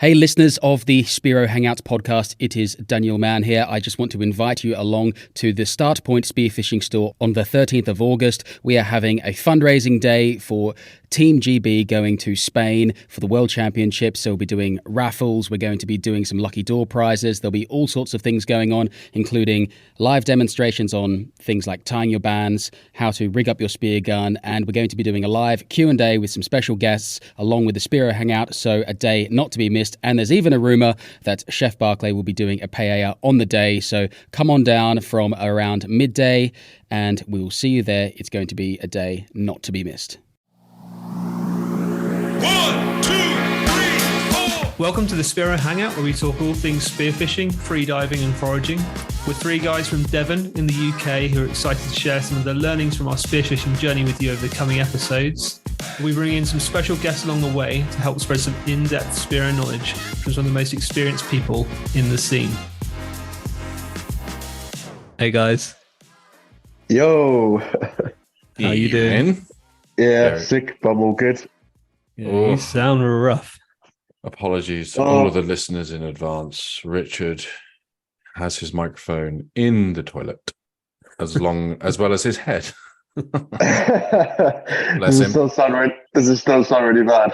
Hey, listeners of the Spiro Hangouts podcast, it is Daniel Mann here. I just want to invite you along to the Start Point Spearfishing Store on the 13th of August. We are having a fundraising day for Team GB going to Spain for the World Championships. So we'll be doing raffles. We're going to be doing some lucky door prizes. There'll be all sorts of things going on, including live demonstrations on things like tying your bands, how to rig up your spear gun, and we're going to be doing a live Q&A with some special guests along with the Spiro Hangout. So a day not to be missed. And there's even a rumour that Chef Barclay will be doing a paella on the day. So come on down from around midday and we will see you there. It's going to be a day not to be missed. 1, 2, 3, 4. Welcome to the Spiro Hangout, where we talk all things spearfishing, freediving and foraging. We're three guys from Devon in the UK who are excited to share some of the learnings from our spearfishing journey with you over the coming episodes. We bring in some special guests along the way to help spread some in-depth Spiro knowledge from some of the most experienced people in the scene. Hey guys. Yo. How you doing? Yeah, sick, but I'm all good. Yeah, you sound rough. Apologies to all of the listeners in advance. Richard has his microphone in the toilet as well as his head. Does it still sound really bad?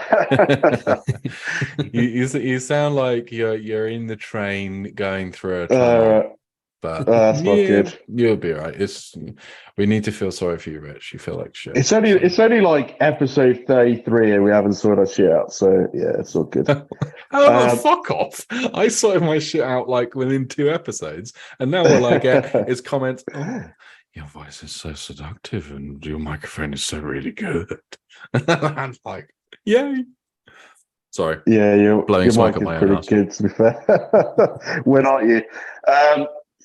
you sound like you're in the train going through a tunnel. But that's not good. You'll be all right. We need to feel sorry for you, Rich. You feel like shit. It's only like episode 33 and we haven't sorted our shit out. So yeah, it's all good. Fuck off. I sorted my shit out like within 2 episodes. And now all I get is comments, your voice is so seductive and your microphone is so really good. I'm like, yay. Sorry. Yeah, your smoke mic at my is pretty ass. good, to be fair. When aren't you?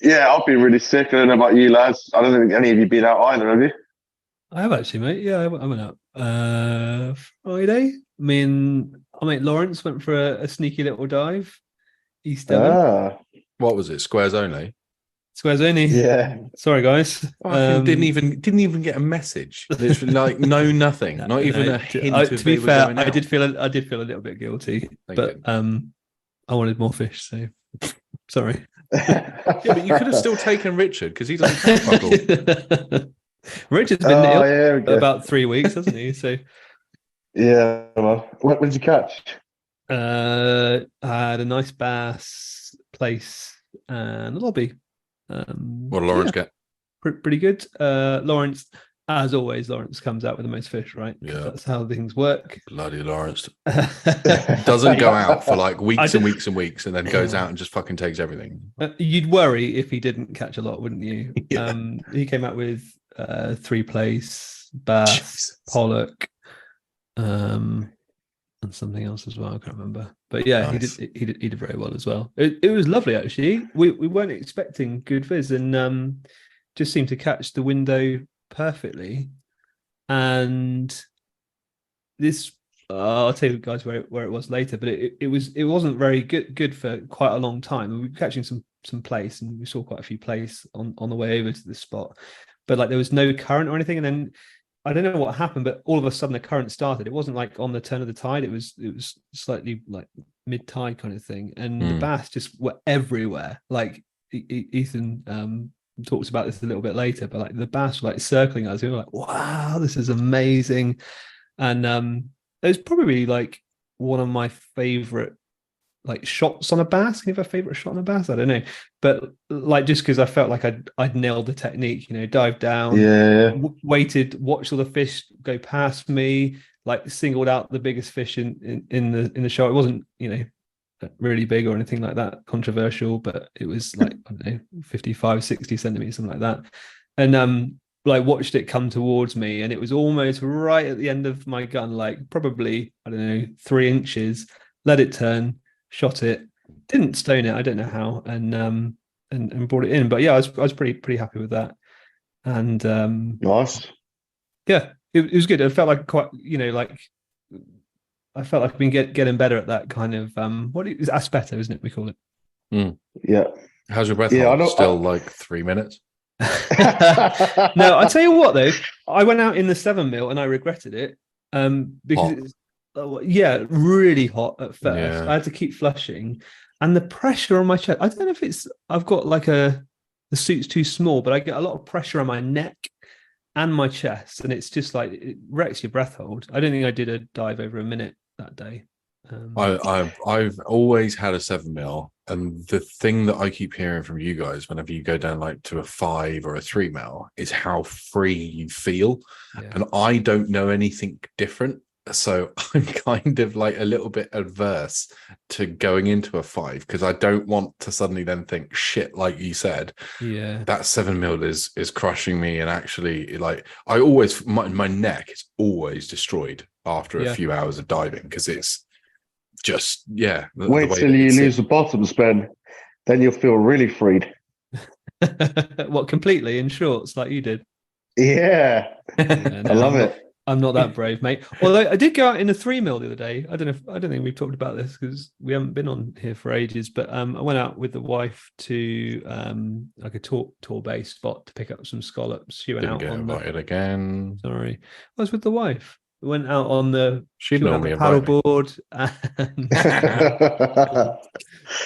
Yeah, I've been really sick. I don't know about you lads. I don't think any of you been out either, have you? I have actually, mate. Yeah, I went out Friday. Me and our mate Lawrence went for a sneaky little dive. East Devon. What was it? Squares only? Squares only. Yeah. Sorry, guys. Didn't even get a message. Literally, like nothing. Not even a hint. To be fair, I did feel a little bit guilty, but I wanted more fish, so sorry. Yeah, but you could have still taken Richard because he doesn't fuck all. Richard's been ill about 3 weeks, hasn't he? So yeah. Well, what did you catch? I had a nice bass place and a lobby. What did Lawrence get? Pretty good. Lawrence, as always, Lawrence comes out with the most fish, right? Yeah, that's how things work. Bloody Lawrence doesn't go out for like weeks and weeks and weeks, and then goes out and just fucking takes everything. You'd worry if he didn't catch a lot, wouldn't you? Yeah. He came out with 3 place, bass, pollock, and something else as well. I can't remember, but yeah, nice. He did very well as well. It was lovely actually. We weren't expecting good viz, and just seemed to catch the window perfectly. And this I'll tell you guys where it was later, but it wasn't very good for quite a long time. We were catching some place, and we saw quite a few place on the way over to the spot, but like there was no current or anything. And then I don't know what happened, but all of a sudden the current started. It wasn't like on the turn of the tide. It was slightly like mid tide kind of thing, and the bass just were everywhere. Like Ethan talks about this a little bit later, but like the bass were like circling us. We were like, wow, this is amazing. And it was probably like one of my favorite like shots on a bass. Can you have a favorite shot on a bass? I don't know, but like just because I felt like I'd nailed the technique, dive down, waited, watched all the fish go past me, like singled out the biggest fish in the show. It wasn't really big or anything like that controversial, but it was like I don't know, 55 60 centimeters, something like that. And like watched it come towards me, and it was almost right at the end of my gun, like probably I don't know 3 inches. Let it turn, shot it, didn't stone it, I don't know how, and brought it in. But yeah, I was pretty happy with that. And nice. Yeah, it was good. I felt like quite like I felt like I've been getting better at that kind of what is aspeto, isn't it? We call it. Yeah. How's your breath? Yeah, still like 3 minutes. No, I tell you what though, I went out in the 7 mil and I regretted it because yeah, really hot at first. Yeah. I had to keep flushing, and the pressure on my chest. I don't know if it's I've got like the suit's too small, but I get a lot of pressure on my neck and my chest, and it's just like it wrecks your breath hold. I don't think I did a dive over a minute that day. I've always had a 7 mil, and the thing that I keep hearing from you guys whenever you go down like to a 5 or a 3 mil is how free you feel, Yeah. and I don't know anything different, so I'm kind of like a little bit adverse to going into a 5 because I don't want to suddenly then think shit, like you said, Yeah. that 7 mil is crushing me, and actually like I always my neck is always destroyed after a Yeah. few hours of diving because it's just the Wait way till that you it's lose the bottoms, Ben. Then you'll feel really freed. What, completely in shorts like you did? Yeah, Yeah, I no, love it. I'm not that brave, mate. Although I did go out in a 3 mil the other day. I don't think we've talked about this because we haven't been on here for ages. But I went out with the wife to like a tour-based spot to pick up some scallops. She went didn't out get on invited again. Sorry, I was with the wife. We went out on the. She'd She went out normally the invite me. paddleboard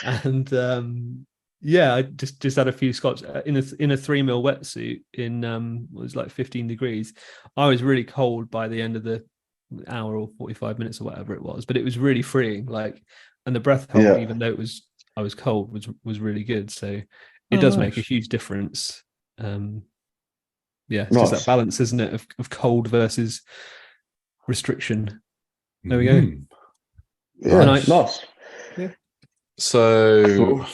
and yeah, I just had a few scotch in a 3 mil wetsuit in it was like 15 degrees. I was really cold by the end of the hour or 45 minutes or whatever it was, but it was really freeing. Like, and the breath hold, Yeah. even though I was cold, was really good. So it Oh, does make a nice. huge difference. Yeah, it's just that Nice. balance, isn't it, of cold versus restriction. There we go. Mm. Yeah, Nice. nice. So Cool.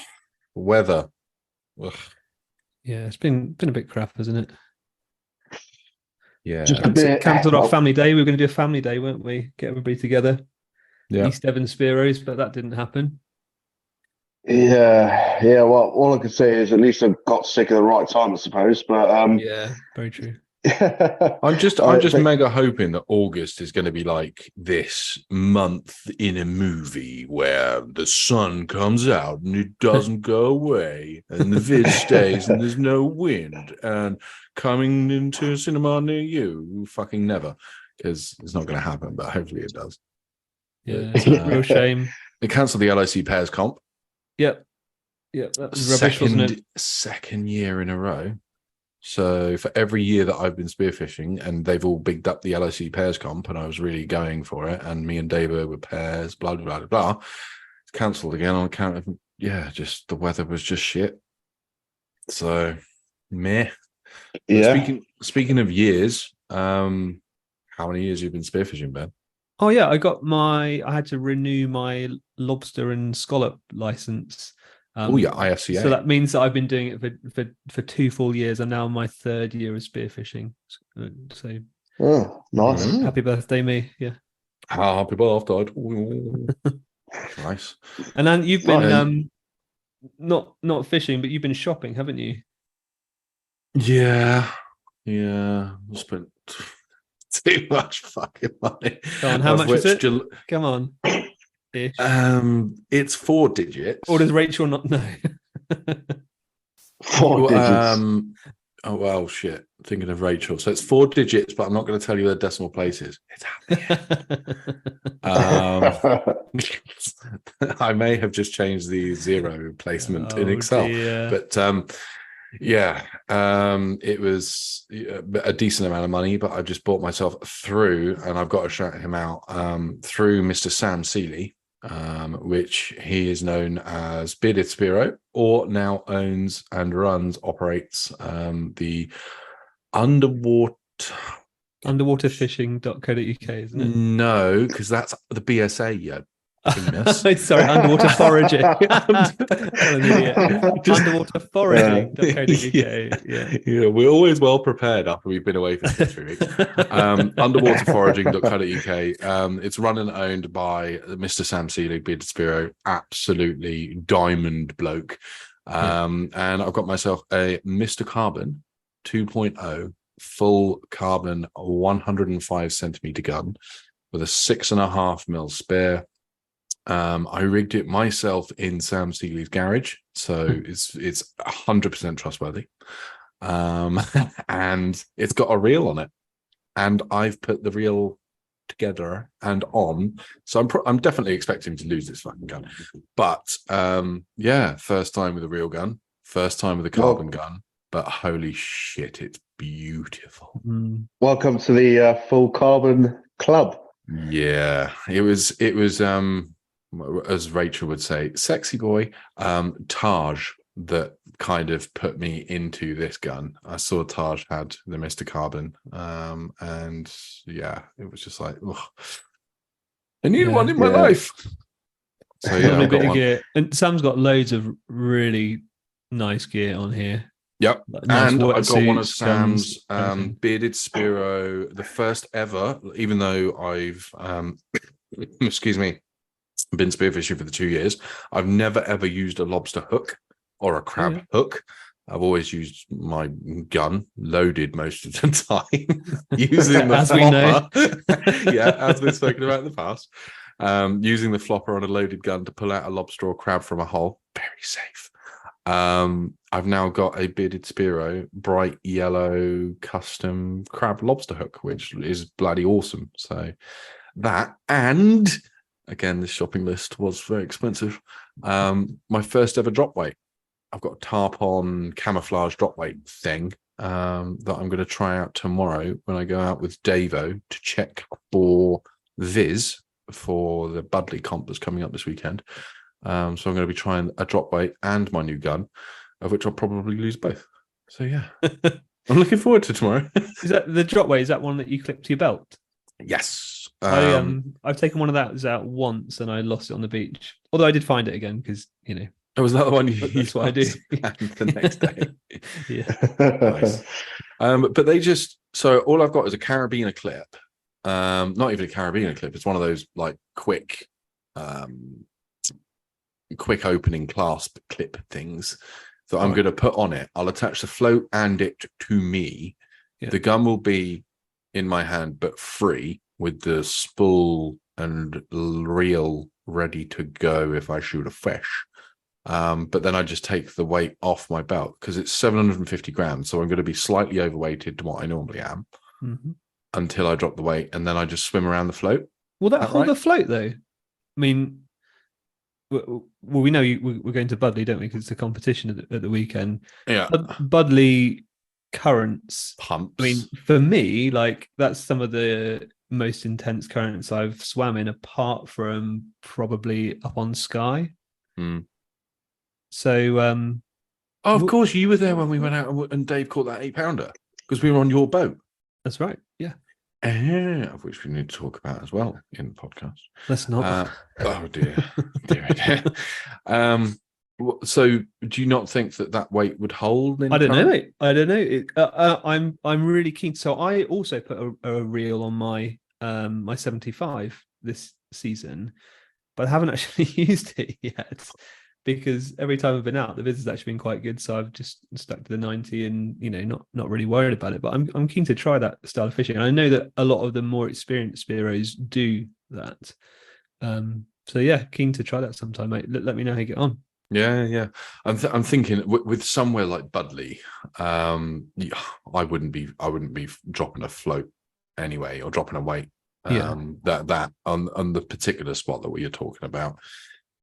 weather. Ugh, Yeah, it's been a bit crap, hasn't it? yeah. Just a bit. Cancelled our family day. We were going to do a family day, weren't we? Get everybody together. Yeah. East Devon Spearos, but that didn't happen. Yeah, yeah. Well, all I can say is at least I got sick at the right time, I suppose. But Yeah, very true. I'm just I think- mega hoping that August is going to be like this month in a movie where the sun comes out and it doesn't go away and the vid stays and there's no wind and coming into a cinema near you. Fucking never, because it's not going to happen, but hopefully it does. Yeah, But, it's a real shame. They cancelled the LIC pairs comp. Yep. That was rubbish, wasn't it? Second year in a row. So for every year that I've been spearfishing, and they've all bigged up the LIC pairs comp, and I was really going for it, and me and David were pairs, blah blah blah blah. It's cancelled again on account of just the weather was just shit. So meh. yeah. Speaking of years, how many years you've been spearfishing, Ben? Oh yeah, I had to renew my lobster and scallop license. ISCA. So that means that I've been doing it for 2 full years. I'm now on my 3rd year of spearfishing. So Oh, nice. happy birthday, me. Yeah. Happy birthday. Nice. And then you've been Nice. not fishing, but you've been shopping, haven't you? Yeah. I spent too much fucking money. Go on, how Of much is which it? Come on. Ish. It's 4 digits. Or does Rachel not know? 4 digits. Oh well, shit. Thinking of Rachel. So it's 4 digits, but I'm not going to tell you the decimal places. I may have just changed the 0 placement in Excel, dear. but it was a decent amount of money. But I just bought myself through, and I've got to shout him out, through Mr. Sam Seeley, which he is known as Bearded Spiro, or now owns and operates the underwaterfishing.co.uk, isn't it? No, because that's the BSA, you penis. Sorry, underwater foraging. I'm an idiot. Underwater foraging.co.uk. Yeah, we're always well prepared after we've been away for 3 weeks. Underwaterforaging.co.uk. It's run and owned by Mr. Sam Seeley, Bearded Spiro, absolutely diamond bloke. And I've got myself a Mr. Carbon 2.0 full carbon 105 centimeter gun with a 6.5 mil spare. I rigged it myself in Sam Seeley's garage, so it's 100% trustworthy, and it's got a reel on it, and I've put the reel together and on. So I'm definitely expecting to lose this fucking gun. But first time with a real gun, first time with a carbon gun. But holy shit, it's beautiful. Welcome to the full carbon club. Yeah, it was as Rachel would say, sexy boy, Taj, that kind of put me into this gun. I saw Taj had the Mr. Carbon, and yeah, it was just like, ugh, I need one in my life. So yeah, Lovely I've got bit of one. gear. And Sam's got loads of really nice gear on here. Yep. Like nice and I've got one of wetsuits, Sam's guns, everything. bearded Spiro, the first ever, even though I've excuse me, been spearfishing for the 2 years, I've never ever used a lobster hook or a crab hook. I've always used my gun loaded most of the time, using the flopper. Yeah, as we've spoken about in the past, using the flopper on a loaded gun to pull out a lobster or crab from a hole. Very safe. I've now got a bearded Spiro, bright yellow custom crab lobster hook, which is bloody awesome. So that, and again, this shopping list was very expensive. My first ever drop weight. I've got a tarpon camouflage drop weight thing that I'm going to try out tomorrow when I go out with Davo to check for Viz for the Budley comp that's coming up this weekend. So I'm going to be trying a drop weight and my new gun, of which I'll probably lose both. So yeah, I'm looking forward to tomorrow. Is that the drop weight? Is that one that you clip to your belt? Yes. I've taken one of those out once and I lost it on the beach. Although I did find it again because was that the one you that's what I do. the next day? Yeah. Nice. But they just, so all I've got is a carabiner clip. Not even a carabiner clip. It's one of those like quick opening clasp clip things that I'm going to put on it. I'll attach the float and it to me. Yeah. The gun will be in my hand, but free with the spool and reel ready to go if I shoot a fish. But then I just take the weight off my belt because it's 750 grams. So I'm going to be slightly overweighted to what I normally am until I drop the weight. And then I just swim around the float. Will that hold the float though? I mean, well, we know we're going to Budley, don't we? Because it's a competition at the weekend. Yeah. Budley currents. Pumps. I mean, for me, like that's some of the most intense currents I've swam in, apart from probably up on Skye. So, of course, you were there when we went out and Dave caught that 8-pounder because we were on your boat. That's right. Yeah. Of which we need to talk about as well in the podcast. Let's not. Oh dear, dear. So, do you not think that weight would hold? I don't know, mate. I don't know. I'm really keen. So, I also put a reel on my my 75 this season, but I haven't actually used it yet because every time I've been out, the viz has actually been quite good. So I've just stuck to the 90 and, not really worried about it. But I'm keen to try that style of fishing. And I know that a lot of the more experienced Spiros do that. So yeah, keen to try that sometime, mate. Let me know how you get on. Yeah. I'm thinking with somewhere like Budley, I wouldn't be dropping a float anyway or dropping a weight. That on the particular spot that we are talking about.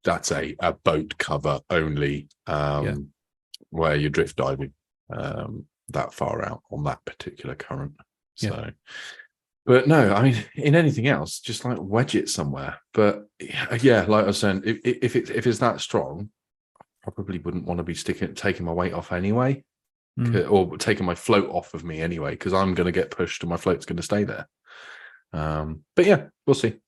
That's a boat cover only, where you're drift diving that far out on that particular current. So, but no, I mean, in anything else, just like wedge it somewhere. But yeah, like I was saying, if it's that strong, I probably wouldn't want to be taking my weight off anyway, or taking my float off of me anyway, because I'm going to get pushed and my float's going to stay there. But yeah, we'll see.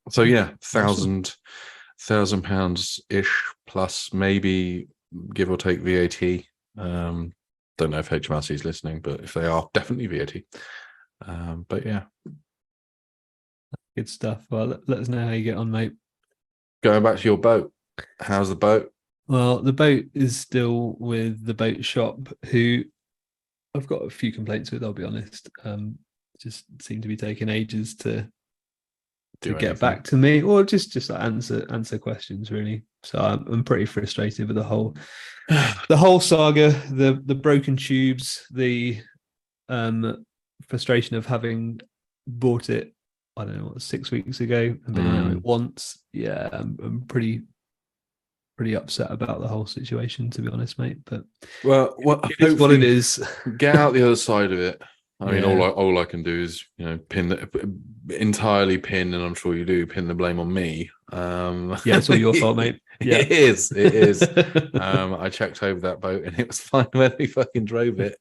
So yeah, £1,000 ish plus maybe give or take VAT. Don't know if HMRC is listening, but if they are, definitely VAT. But yeah, good stuff. Well, let us know how you get on, mate. Going back to your boat, how's the boat? Well, the boat is still with the boat shop, who I've got a few complaints with. I'll be honest. Just seem to be taking ages to get back to me, or just like answer questions really. So I'm pretty frustrated with the whole saga, the broken tubes, the frustration of having bought it I don't know, 6 weeks ago. I've been on it once. Yeah, I'm pretty upset about the whole situation, to be honest, mate. But what it is what it is. Get out the other side of it. I mean, Yeah. all I can do is, entirely pin, and I'm sure you do, pin the blame on me. Yeah, it's all your fault, mate. Yeah. It is. I checked over that boat and it was fine when they fucking drove it.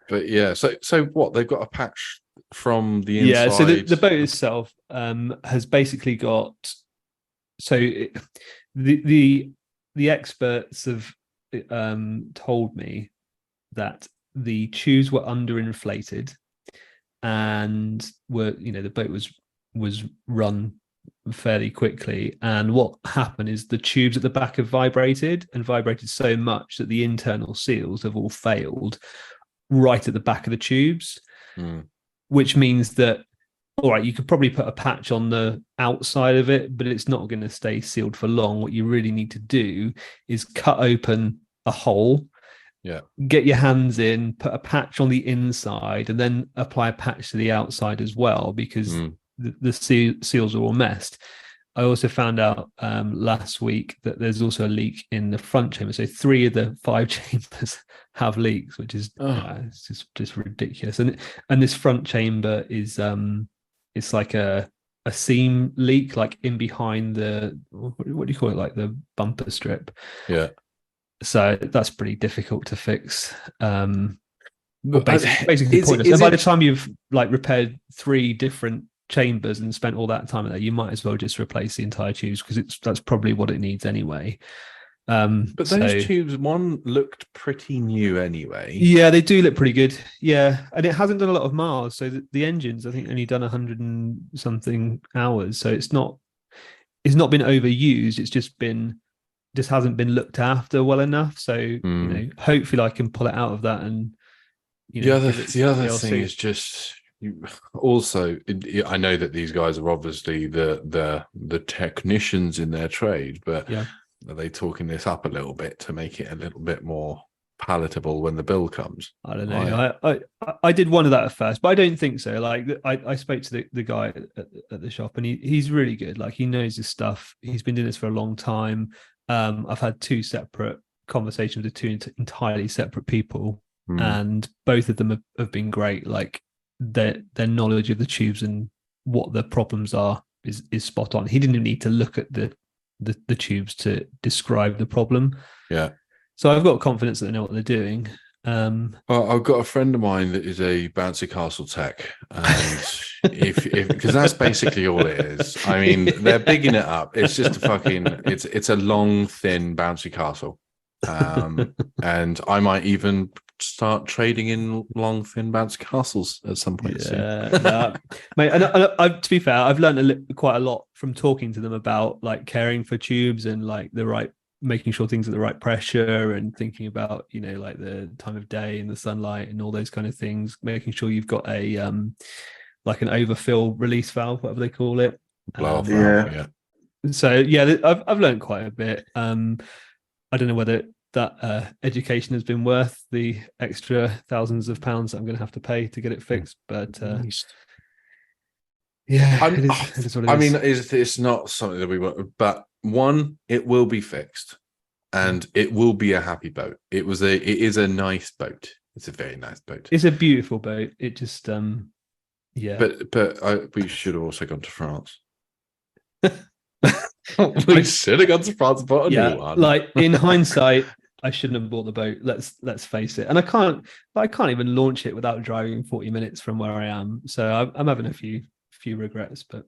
But yeah, so what? They've got a patch from the inside. Yeah, so the boat itself has basically got, the experts have told me that the tubes were underinflated and the boat was run fairly quickly, and what happened is the tubes at the back have vibrated so much that the internal seals have all failed right at the back of the tubes, which means that, all right, you could probably put a patch on the outside of it, but it's not going to stay sealed for long. What you really need to do is cut open a hole, get your hands in, put a patch on the inside, and then apply a patch to the outside as well, because the seals are all messed. I also found out last week that there's also a leak in the front chamber. So 3 of the 5 chambers have leaks, which is it's just ridiculous. And this front chamber is it's like a seam leak, like in behind the, what do you call it, like the bumper strip. Yeah. So that's pretty difficult to fix. Basically pointless. And by the time you've like repaired 3 different chambers and spent all that time there, you might as well just replace the entire tubes, because that's probably what it needs anyway. But those tubes, one looked pretty new anyway. Yeah, they do look pretty good. Yeah, and it hasn't done a lot of miles. So the engines, I think, only done 100 and something hours. So it's not been overused. It's just hasn't been looked after well enough. So hopefully I can pull it out of that. And the other thing is just. Also, I know that these guys are obviously the technicians in their trade, but are they talking this up a little bit to make it a little bit more palatable when the bill comes? I don't know. I did one of that at first, but I don't think so. Like I spoke to the guy at the shop, and he's really good. Like, he knows his stuff. He's been doing this for a long time. I've had 2 separate conversations with 2 entirely separate people, and both of them have been great. Like, their knowledge of the tubes and what the problems are is spot on. He didn't need to look at the tubes to describe the problem. Yeah. So I've got confidence that they know what they're doing. Well, I've got a friend of mine that is a bouncy castle tech, and if because that's basically all it is. I mean, they're bigging it up. It's just it's a long, thin bouncy castle, and I might even start trading in long, thin bouncy castles at some point soon. Mate, and to be fair, I've learned quite a lot from talking to them about like caring for tubes and like making sure things are the right pressure, and thinking about like the time of day and the sunlight and all those kind of things, making sure you've got a like an overfill release valve, whatever they call it, blow off valve. So I've learned quite a bit. I don't know whether that education has been worth the extra thousands of pounds that I'm going to have to pay to get it fixed, but it is what it is. I mean, it's not something that we want, but one, it will be fixed, and it will be a happy boat. It is a nice boat. It's a very nice boat. It's a beautiful boat. It just But we should have also gone to France. We should have gone to France and bought a new one. Like, in hindsight, I shouldn't have bought the boat. Let's face it. And I can't even launch it without driving 40 minutes from where I am. So I'm having a few regrets. But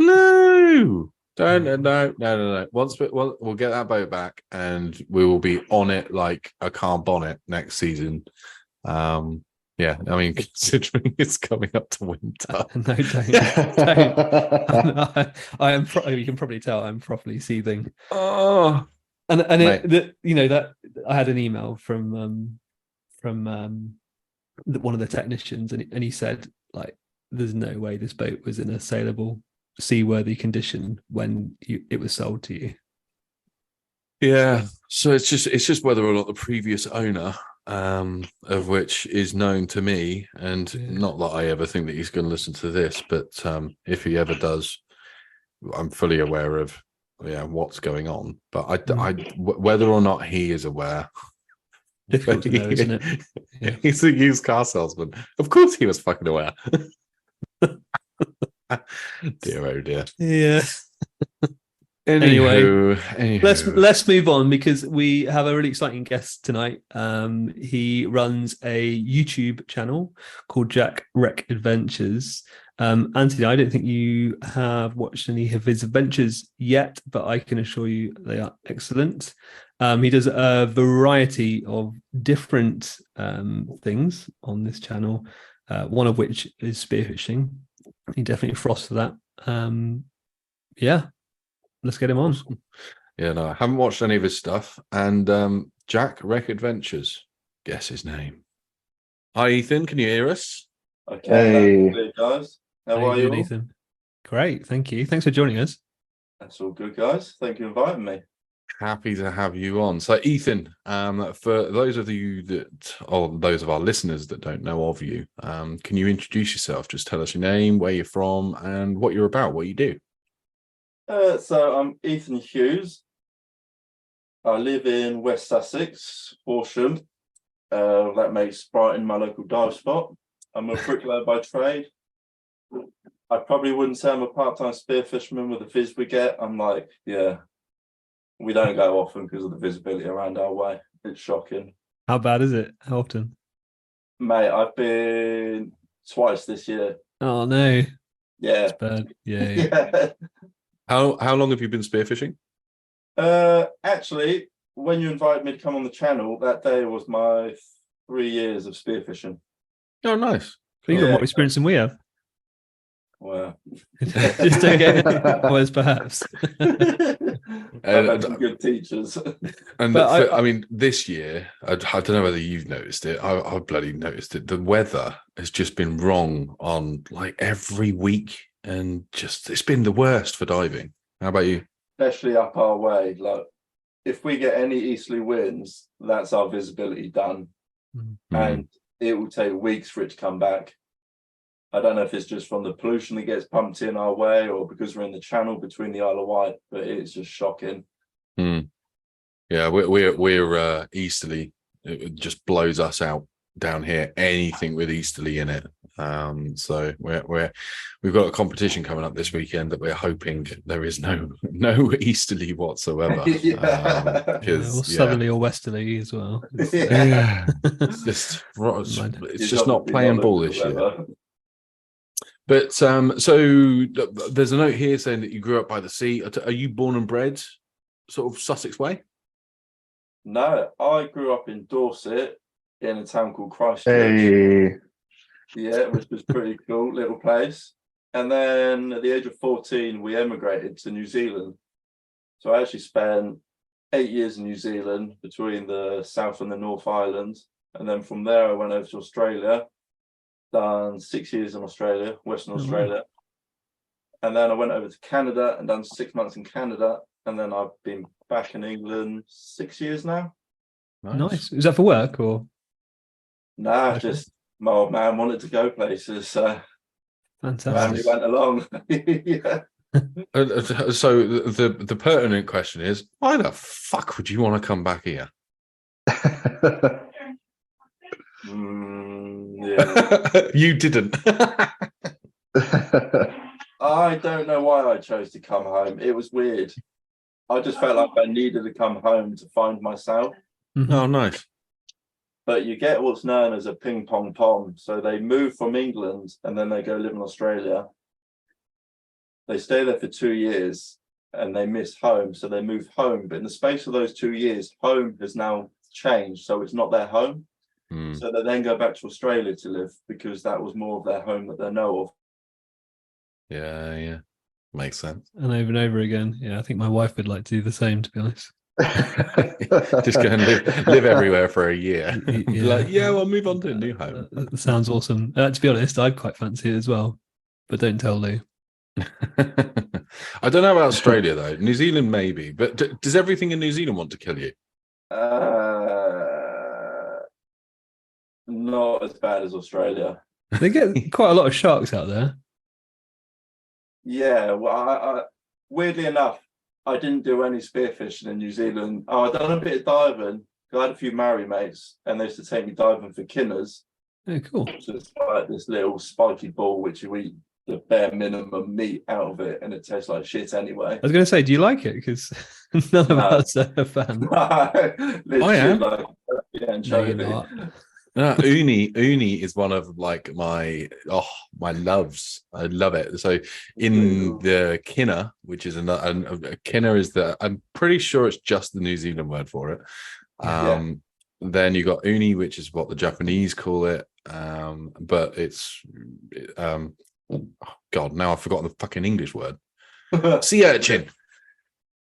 no. Once we'll get that boat back, and we will be on it like a car bonnet next season. Yeah, I mean, considering it's coming up to winter. No, don't. I am. You can probably tell I'm properly seething. Oh, and that I had an email from one of the technicians, and he said, like, there's no way this boat was in a saleable, seaworthy condition when it was sold to you. Yeah, so it's just whether or not the previous owner of which is known to me, and not that I ever think that he's going to listen to this, but if he ever does, I'm fully aware of what's going on. But whether or not he is aware, Difficult to know, isn't it? Yeah. He's a used car salesman. Of course, he was fucking aware. Dear oh dear. Yeah. Anyway, let's move on, because we have a really exciting guest tonight. He runs a YouTube channel called Jack Rec Adventures. Anthony, I don't think you have watched any of his adventures yet, but I can assure you they are excellent. He does a variety of different things on this channel, one of which is spearfishing. He definitely froths for that. Let's get him on. Yeah, no, I haven't watched any of his stuff. And Jack Rec Adventures, guess his name. Hi, Ethan. Can you hear us? Hey. Hey guys. How are you you doing, all? Ethan? Great, thank you. Thanks for joining us. That's all good, guys. Thank you for inviting me. Happy to have you on. So, Ethan, for those of you or those of our listeners that don't know of you, can you introduce yourself? Just tell us your name, where you're from, and what you're about, what you do. So I'm Ethan Hughes. I live in West Sussex, Horsham. That makes Brighton my local dive spot. I'm a bricklayer by trade. I probably wouldn't say I'm a part-time spearfisherman with the viz we get. I'm like, we don't go often because of the visibility around our way. It's shocking. How bad is it? How often? Mate, I've been twice this year. Oh no. Yeah. It's bad. Yeah. Yeah. How long have you been spearfishing? Actually, when you invited me to come on the channel, that day was my 3 years of spearfishing. Oh, nice. So you've got more experience than we have. Well, Just to get worse, perhaps. I've had some good teachers. And But I mean, this year, I don't know whether you've noticed it. I bloody noticed it. The weather has just been wrong on like every week, and just it's been the worst for diving. How about you? Especially up our way. Like, if we get any easterly winds, that's our visibility done. And it will take weeks for it to come back. I don't know if it's just from the pollution that gets pumped in our way or because we're in the channel between the Isle of Wight, but it's just shocking. Yeah, we're easterly. It just blows us out down here. Anything with easterly in it. So we've got a competition coming up this weekend that we're hoping there is no easterly whatsoever. Or southerly or westerly as well. It's just not playing ball this year. But so there's a note here saying that you grew up by the sea. Are you born and bred sort of Sussex way? No, I grew up in Dorset in a town called Christchurch. Hey. Yeah, which was pretty cool little place. And then at the age of 14, we emigrated to New Zealand. So I actually spent 8 years in New Zealand between the South and the North Island. And then from there, I went over to Australia, done 6 years in Australia, Western Australia. And then I went over to Canada and done 6 months in Canada. And then I've been back in England 6 years now. Nice. Is that for work or? Nah, just my old man wanted to go places. So Fantastic. family went along. Yeah. So the pertinent question is, why the fuck would you want to come back here? Yeah. You didn't. I don't know why I chose to come home. It was weird. I just felt like I needed to come home to find myself. Oh, nice. But you get what's known as a ping pong pom. So they move from England and then they go live in Australia. They stay there for 2 years and they miss home. So they move home. But in the space of those 2 years, home has now changed. So it's not their home. So they then go back to Australia to live because that was more of their home that they know of. Yeah. Makes sense. And over again. Yeah, I think my wife would like to do the same, to be honest. Just go and live everywhere for a year. Yeah. We'll move on to a new home. That sounds awesome. To be honest, I'd quite fancy it as well, but don't tell Lou. I don't know about Australia though. New Zealand maybe, but does everything in New Zealand want to kill you? not as bad as Australia. They get quite a lot of sharks out there. Yeah, well, I weirdly enough, I didn't do any spearfishing in New Zealand. Oh, I done a bit of diving. I had a few Maori mates, and they used to take me diving for kinners. Oh, cool. So it's like this little spiky ball, which you eat the bare minimum meat out of it, and it tastes like shit anyway. I was going to say, do you like it? Because none of No. us are a fan. Literally, I am. like, yeah, No, anchovy. you're not. No, uni is one of like my loves. I love it. So in the kinner, which is a kinner is I'm pretty sure it's just the New Zealand word for it. Yeah. Then you got uni, which is what the Japanese call it. But it's oh God, now I've forgotten the fucking English word. Sea urchin.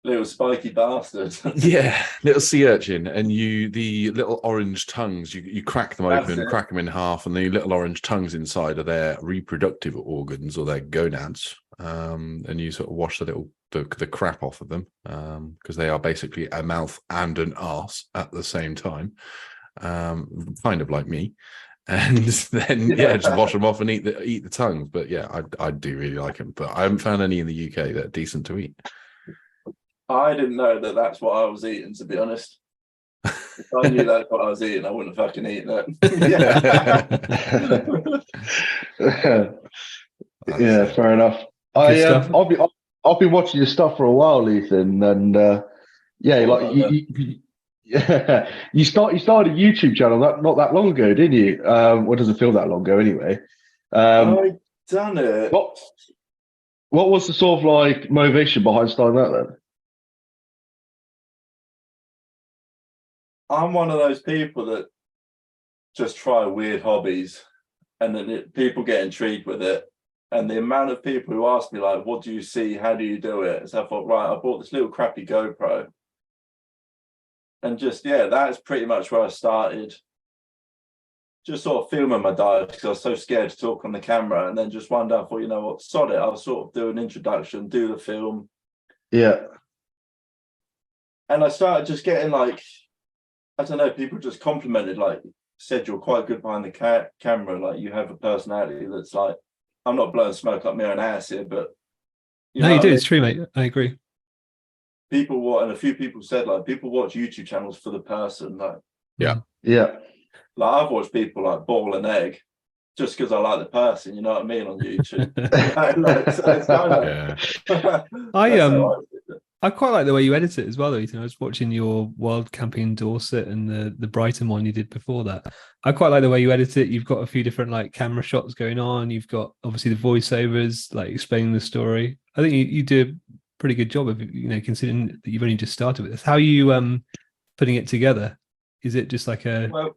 Little spiky bastard. Yeah, little sea urchin, and the little orange tongues, you crack them open, crack them in half, and the little orange tongues inside are their reproductive organs or their gonads, and you sort of wash the crap off of them, because they are basically a mouth and an arse at the same time, kind of like me. And then just wash them off and eat the tongues. But yeah, I do really like them, but I haven't found any in the UK that are decent to eat. I didn't know that that's what I was eating, to be honest. If I knew that's what I was eating, I wouldn't have fucking eaten it. Yeah, fair enough. I've been watching your stuff for a while, Ethan, and you started a YouTube channel not that long ago, didn't you? What doesn't feel that long ago anyway. I done it. What was the sort of like motivation behind starting that then? I'm one of those people that just try weird hobbies, and then people get intrigued with it. And the amount of people who ask me, like, what do you see? How do you do it? So I thought, right, I bought this little crappy GoPro. And just, that's pretty much where I started. Just sort of filming my dives because I was so scared to talk on the camera. And then just one day I thought, you know what, sod it. I'll sort of do an introduction, do the film. Yeah. And I started just getting like, I don't know, people just complimented, like, said you're quite good behind the camera. Like, you have a personality that's like, I'm not blowing smoke up my own ass here, but you do. It's true, mate. I agree. And a few people said, like, people watch YouTube channels for the person. Like, yeah. Like, I've watched people like ball an egg just because I like the person, you know what I mean, on YouTube. I quite like the way you edit it as well, though, Ethan. I was watching your Wild Camping Dorset and the Brighton one you did before that. I quite like the way you edit it. You've got a few different like camera shots going on. You've got obviously the voiceovers, like explaining the story. I think you do a pretty good job of, considering that you've only just started with this. How are you putting it together? Is it just like a... Well,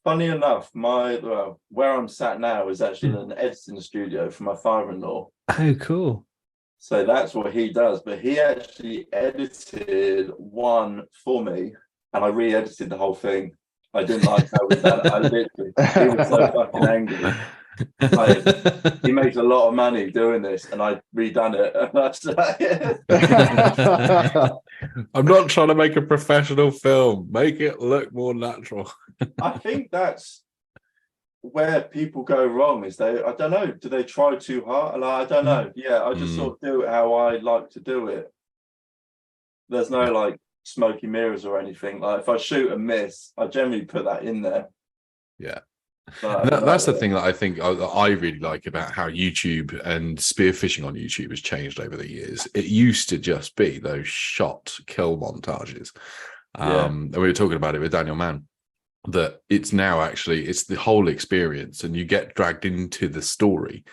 funny enough, where I'm sat now is actually in an editing studio for my father-in-law. Oh, cool. So that's what he does. But he actually edited one for me, and I re-edited the whole thing. I didn't like how we done it. He was so fucking angry. Like, he makes a lot of money doing this, and I redone it. And that's I'm not trying to make a professional film. Make it look more natural. I think that's where people go wrong. Is I don't know, do they try too hard? Like, I don't know. Yeah, I just sort of do it how I like to do it. There's no like smoky mirrors or anything. Like, if I shoot and miss, I generally put that in there. Yeah. That's the thing that I think I really like about how YouTube and spearfishing on YouTube has changed over the years. It used to just be those shot kill montages. And we were talking about it with Daniel Mann, that it's now actually it's the whole experience, and you get dragged into the story,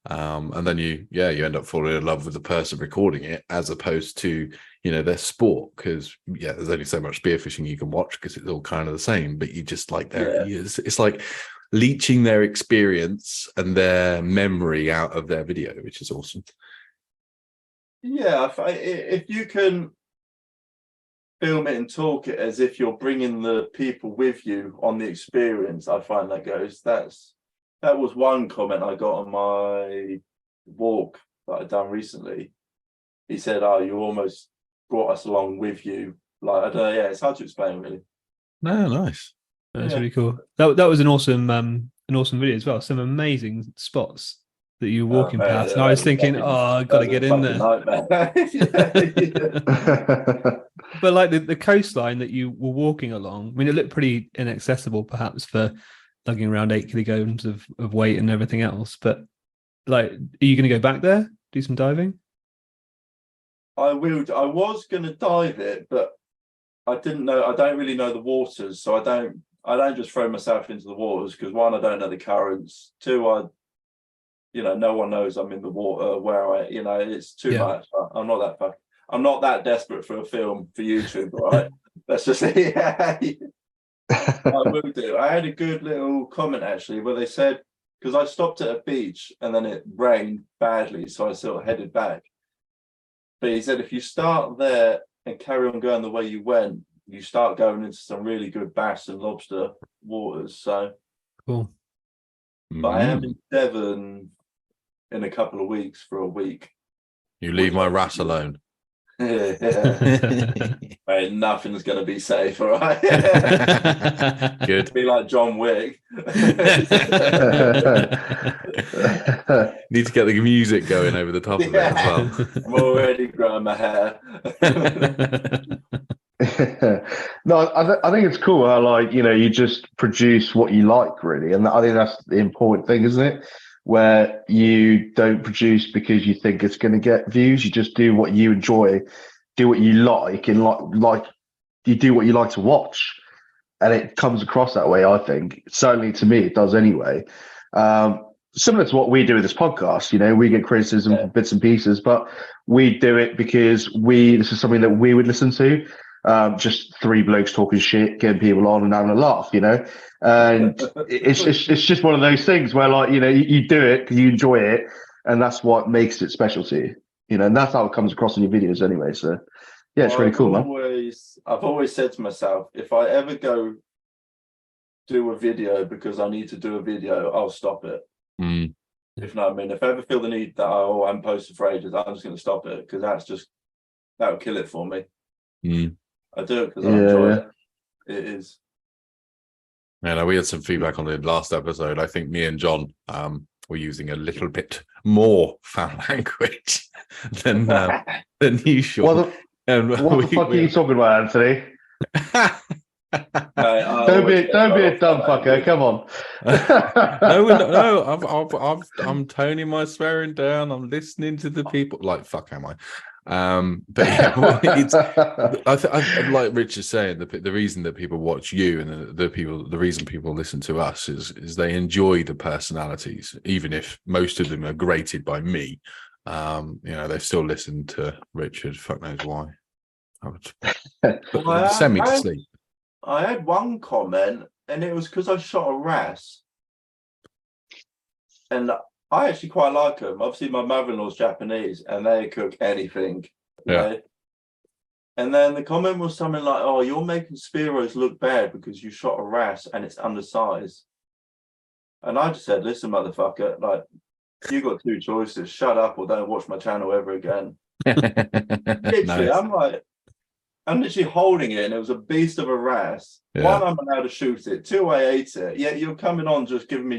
and then you end up falling in love with the person recording it, as opposed to their sport, because there's only so much spearfishing you can watch because it's all kind of the same, but you just like it's like leeching their experience and their memory out of their video, which is awesome. If you can film it and talk it as if you're bringing the people with you on the experience, I find that was one comment I got on my walk that I'd done recently. He said, "Oh, you almost brought us along with you." Like, I don't know, it's hard to explain, really. No, nice. That's Yeah. really cool. That was an awesome video as well. Some amazing spots that you were walking mate, past. And I was thinking, fucking- I got to that was get a in fucking there. nightmare. But like the coastline that you were walking along, I mean, it looked pretty inaccessible perhaps for lugging around 8 kilograms of weight and everything else. But like, are you going to go back there, do some diving? I will. I was going to dive it, but I didn't know. I don't really know the waters, so I don't just throw myself into the waters because one, I don't know the currents. Two, no one knows I'm in the water where it's too much. I'm not that I'm not that desperate for a film for YouTube, right? Let's just say, I will do. I had a good little comment actually where they said, because I stopped at a beach and then it rained badly, so I sort of headed back. But he said, if you start there and carry on going the way you went, you start going into some really good bass and lobster waters. So Cool. But I am in Devon in a couple of weeks for a week. You leave my rat alone. Mate, nothing's going to be safe, all right? Good. Be like John Wick. Need to get the music going over the top of it as well. I'm already growing my hair. No, I think it's cool how you just produce what you like, really, and I think that's the important thing, isn't it? Where you don't produce because you think it's going to get views. You just do what you enjoy, do what you like, and like you do what you like to watch, and it comes across that way. I think certainly to me it does anyway. Similar to what we do with this podcast, we get criticism for bits and pieces, but we do it because this is something that we would listen to. Just three blokes talking shit, getting people on and having a laugh, and it's just one of those things where you do it because you enjoy it, and that's what makes it special to you, and that's how it comes across in your videos anyway. So yeah, it's really cool, man. I've always said to myself, if I ever go do a video because I need to do a video, I'll stop it. Mm. If not, I mean, if I ever feel the need that I'm posted for ages, I'm just going to stop it because that would kill it for me. Mm. I do it because I enjoy it. It is. Yeah, we had some feedback on the last episode. I think me and John were using a little bit more foul language than usual. What the fuck are you talking about, Anthony? Don't be a dumb fucker. Come on. No, I'm toning my swearing down. I'm listening to the people. Like, fuck am I? But yeah, it's I like Rich is saying, the reason that people watch you and the reason people listen to us is they enjoy the personalities, even if most of them are grated by me. They still listen to Richard. Fuck knows why. Send me to sleep. I had one comment, and it was because I shot a wrasse, and I actually quite like them. Obviously, my mother-in-law's Japanese, and they cook anything. Yeah. And then the comment was something like, "Oh, you're making Spiros look bad because you shot a wrasse and it's undersized." And I just said, "Listen, motherfucker, like you got two choices: shut up or don't watch my channel ever again." Literally, Nice. I'm literally holding it, and it was a beast of a wrasse. Yeah. One, I'm allowed to shoot it. Two, I ate it. Yeah, you're coming on just giving me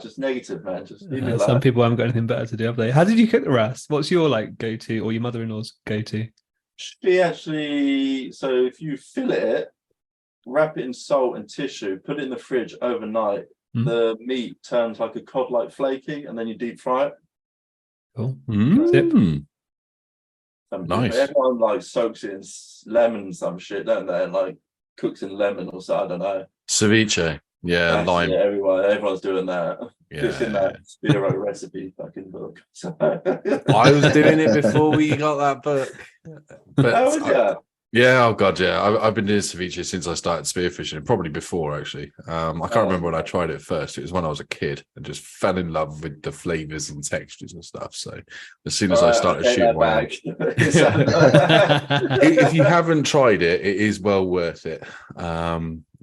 just negative, man. Just leave me alone. Some people haven't got anything better to do, have they? How did you cook the wrasse? What's your go-to, or your mother-in-law's go-to? She actually, so if you fillet it, wrap it in salt and tissue, put it in the fridge overnight, the meat turns like a cod-like flaky, and then you deep fry it. Cool. Mm. Nice. Everyone soaks it in lemon and some shit, don't they? And cooks in lemon or so, I don't know. Ceviche. Yeah, lime. Yeah, everyone's doing that. Yeah. It's in that Spiro recipe fucking book. So. I was doing it before we got that book. But yeah, oh god, yeah. I've been doing ceviche since I started spearfishing, probably before actually. I can't remember when I tried it first. It was when I was a kid and just fell in love with the flavors and textures and stuff. So as soon as I started shooting one, if you haven't tried it, it is well worth it.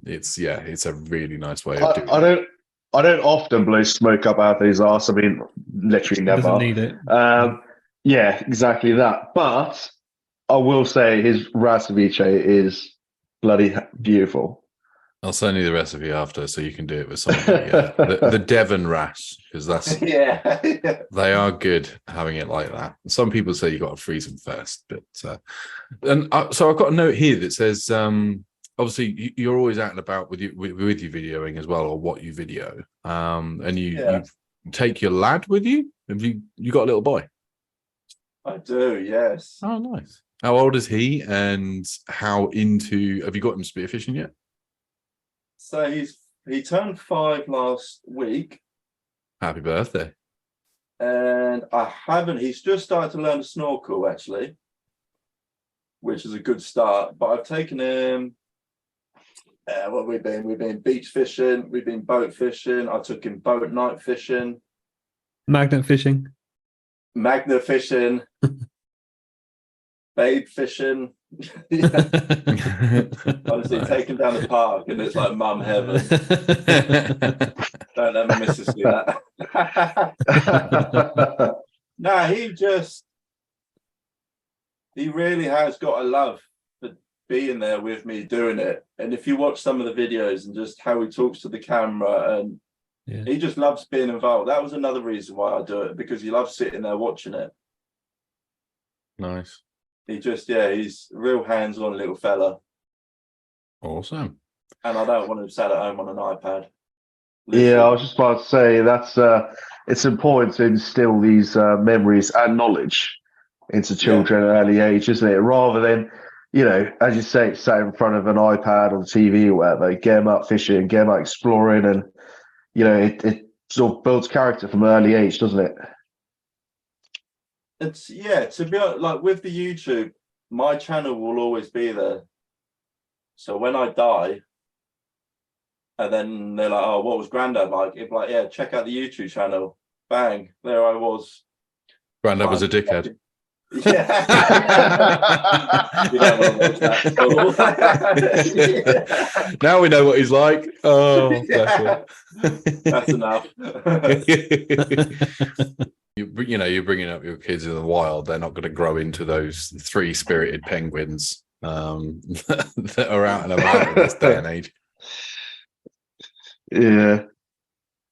It's a really nice way of doing it. I don't often blow smoke up Anthony's arse. I mean, literally never. Doesn't need it. Yeah, exactly that. But I will say his wrasse ceviche is bloody beautiful. I'll send you the recipe after, so you can do it with some of the Devon wrasse, because that's yeah. they are good having it like that. Some people say you got to freeze them first, but so I've got a note here that says obviously you're always out and about with your videoing as well, or what you video, and you take your lad with you. Have you got a little boy? I do, yes. Oh, nice. How old is he, and how into have you got him spearfishing yet? So he turned 5 last week, Happy birthday. and he's just started to learn to snorkel actually, which is a good start. But I've taken him, what we've been beach fishing, we've been boat fishing, I took him boat night fishing, Magnet fishing. babe fishing. Honestly, take him down the park and it's like mum heaven. Don't let my missus see that. No, he really has got a love for being there with me doing it. And if you watch some of the videos and just how he talks to the camera, and he just loves being involved. That was another reason why I do it, because he loves sitting there watching it. Nice. He's a real hands-on little fella. Awesome. And I don't want him sat at home on an iPad. Yeah, I was just about to say that's it's important to instill these memories and knowledge into children at an early age, isn't it? Rather than, as you say, sat in front of an iPad or TV or whatever, get them out fishing, get them out exploring, and it sort of builds character from an early age, doesn't it? It's to be honest, like with the YouTube, my channel will always be there. So when I die, and then they're like, "Oh, what was Grandad like?" It'd be like, "Yeah, check out the YouTube channel." Bang, there I was. Grandad was a dickhead. Yeah. You don't want to watch that. Now we know what he's like. Oh, that's enough. You're bringing up your kids in the wild. They're not going to grow into those 3-spirited penguins that are out and about in this day and age. Yeah.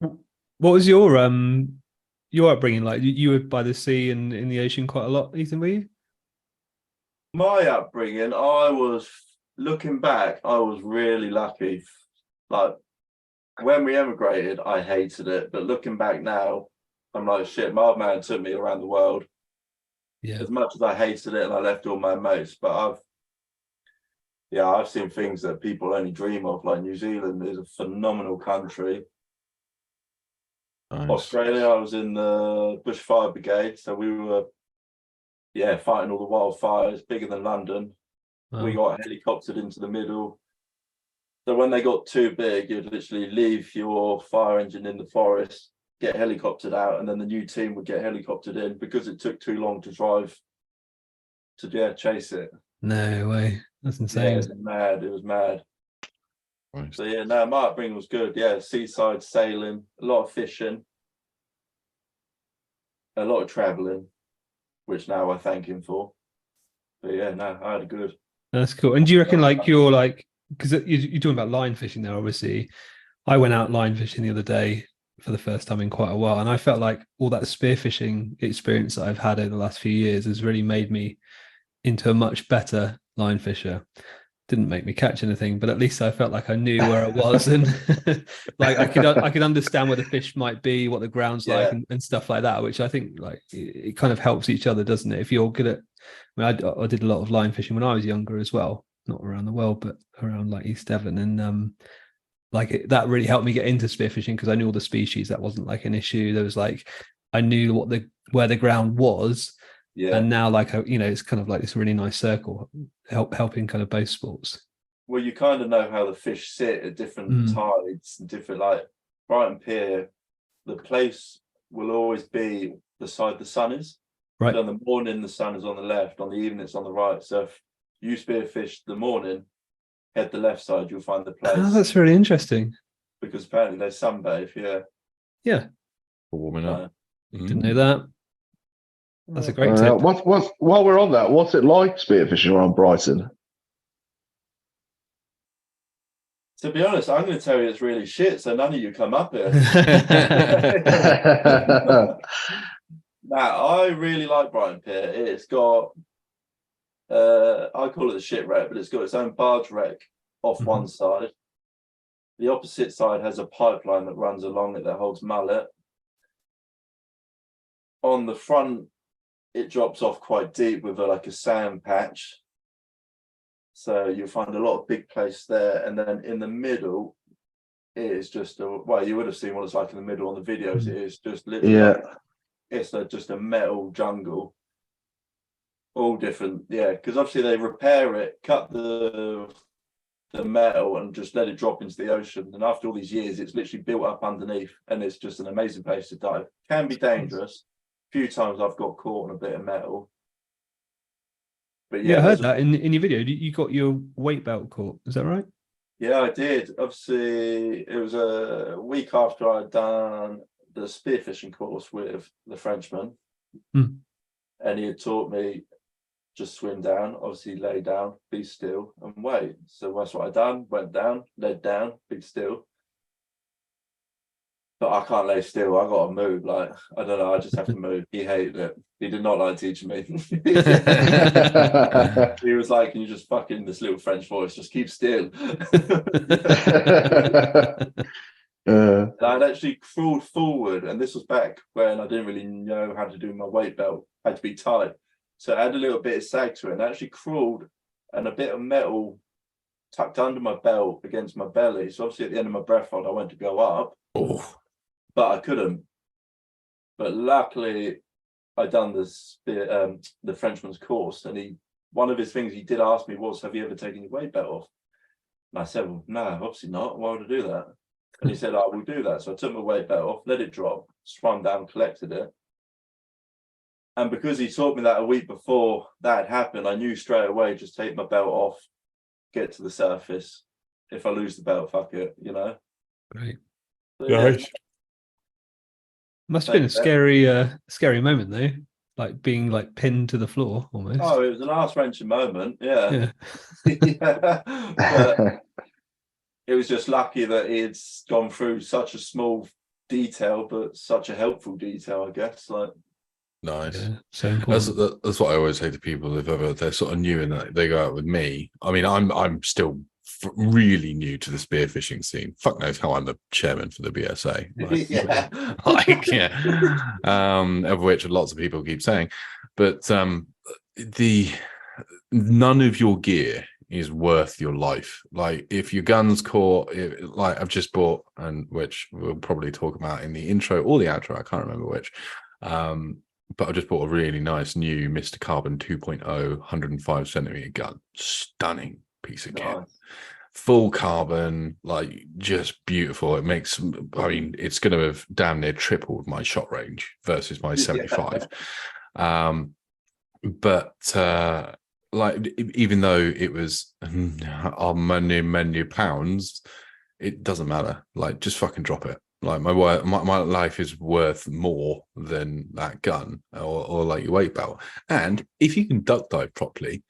What was your upbringing like? You were by the sea and in the ocean quite a lot, Ethan, were you? My upbringing, looking back, I was really lucky. Like when we emigrated, I hated it, but looking back now, I'm like, shit, my old man took me around the world. Yeah. As much as I hated it and I left all my mates, but I've seen things that people only dream of. Like New Zealand is a phenomenal country. Nice. Australia, I was in the bushfire brigade, so we were fighting all the wildfires, bigger than London. Wow. We got helicoptered into the middle. So when they got too big, you'd literally leave your fire engine in the forest, get helicoptered out, and then the new team would get helicoptered in because it took too long to drive to chase it. No way. That's insane. Yeah, it was mad. Nice. So my upbringing was good. Yeah, seaside sailing, a lot of fishing, a lot of traveling, which now I thank him for. But I had a good. That's cool. And do you reckon you're because you're talking about line fishing there, obviously. I went out line fishing the other day for the first time in quite a while, and I felt like all that spearfishing experience that I've had over the last few years has really made me into a much better line fisher. Didn't make me catch anything, but at least I felt like I knew where I was, and I could understand where the fish might be, what the ground's like, and stuff like that. Which I think it kind of helps each other, doesn't it? If you're good at, I did a lot of line fishing when I was younger as well, not around the world, but around East Devon, and that really helped me get into spearfishing because I knew all the species. That wasn't an issue. There was I knew where the ground was. Yeah. And now it's kind of this really nice circle helping kind of both sports. Well, you kind of know how the fish sit at different tides and different, Brighton Pier, the place will always be the side the sun is. Right. So in the morning the sun is on the left, on the evening it's on the right. So if you spearfish the morning, head the left side, you'll find the place. Oh, that's really interesting. Because apparently they sunbathe, Yeah. For warming up. Didn't know that. That's a great tip. While we're on that, what's it like spearfishing around Brighton? To be honest, I'm going to tell you it's really shit, so none of you come up here. Now, I really like Brighton Pier. It's got, I call it the shit wreck, but it's got its own barge wreck off one side. The opposite side has a pipeline that runs along it that holds mullet. On the front, it drops off quite deep with like a sand patch. So you'll find a lot of big place there. And then in the middle, it is just well, you would have seen what it's like in the middle on the videos. It is just literally it's just a metal jungle. All different, yeah, because obviously they repair it, cut the metal and just let it drop into the ocean. And after all these years, it's literally built up underneath, and it's just an amazing place to dive. Can be dangerous. A few times I've got caught on a bit of metal. But yeah, I heard that in your video. You got your weight belt caught. Is that right? Yeah, I did. Obviously, it was a week after I'd done the spearfishing course with the Frenchman, and he had taught me just swim down, obviously lay down, be still, and wait. So that's what I done. Went down, laid down, be still. But I can't lay still. I got to move. Like, I don't know. I just have to move. He hated it. He did not like teaching me. He was like, "Can you just fucking this little French voice? Just keep still." I'd actually crawled forward, and this was back when I didn't really know how to do my weight belt. I had to be tight. So I had a little bit of sag to it, and I actually crawled, and a bit of metal tucked under my belt against my belly. So obviously at the end of my breath hold, I went to go up, but I couldn't. But luckily, I'd done the Frenchman's course, and one of his things he did ask me was, "Have you ever taken your weight belt off?" And I said, "Well, no, obviously not. Why would I do that?" And he said, "I will do that." So I took my weight belt off, let it drop, swam down, collected it. And because he taught me that a week before that happened, I knew straight away, just take my belt off, get to the surface. If I lose the belt, fuck it, you know? Great. So, yeah. Must have been a scary moment though, like being like pinned to the floor almost. Oh, it was an arse-wrenching moment, yeah. But it was just lucky that it's gone through such a small detail, but such a helpful detail, I guess. Like, nice. Yeah, so important. That's what I always say to people if ever they're sort of new and they go out with me. I mean, I'm still really new to the spearfishing scene. Fuck knows how I'm the chairman for the BSA. Of which lots of people keep saying, but the none of your gear is worth your life. Like if your gun's caught, like I've just bought, and which we'll probably talk about in the intro or the outro, I can't remember which. But I just bought a really nice new Mr. Carbon 2.0 105 centimeter gun. Stunning piece of kit. Full carbon, like just beautiful. It makes, I mean, it's going to have damn near tripled my shot range versus my 75. But like, even though it was many pounds, it doesn't matter. Like, just fucking drop it. Like my life is worth more than that gun or like your weight belt. And if you can duck dive properly,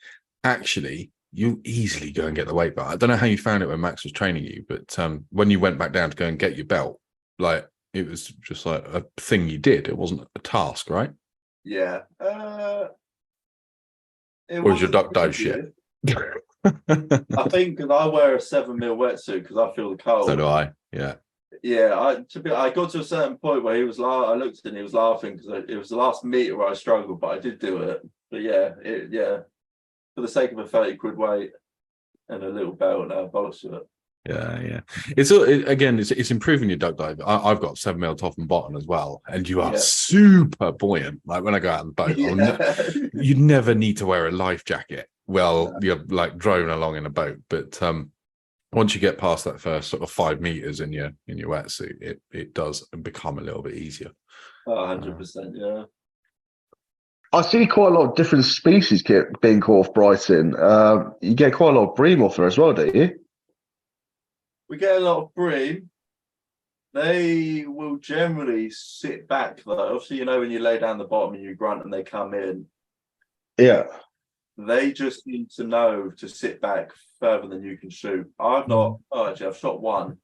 actually, you easily go and get the weight belt. I don't know how you found it when Max was training you, but when you went back down to go and get your belt, like it was just like a thing you did. It wasn't a task, right? Yeah. Or was your duck dive shit? I think because I wear a 7mm wetsuit because I feel the cold. So do I. Yeah. Yeah, I got to a certain point where he was I looked at him, he was laughing because it was the last meter where I struggled, but I did do it. But yeah, for the sake of a 30 quid weight and a little belt and a bollocks to it. Yeah. It's improving your duck dive. I've got 7mm top and bottom as well, and you are super buoyant. Like when I go out on the boat, you never need to wear a life jacket. Well, you're like driving along in a boat, but once you get past that first sort of 5 meters in your wetsuit, it does become a little bit easier. 100%, yeah. I see quite a lot of different species being caught off Brighton. You get quite a lot of bream off there as well, don't you? We get a lot of bream. They will generally sit back though. Obviously, you know when you lay down the bottom and you grunt and they come in. Yeah. They just need to know to sit back further than you can shoot. I've not. Oh, actually, I've shot one.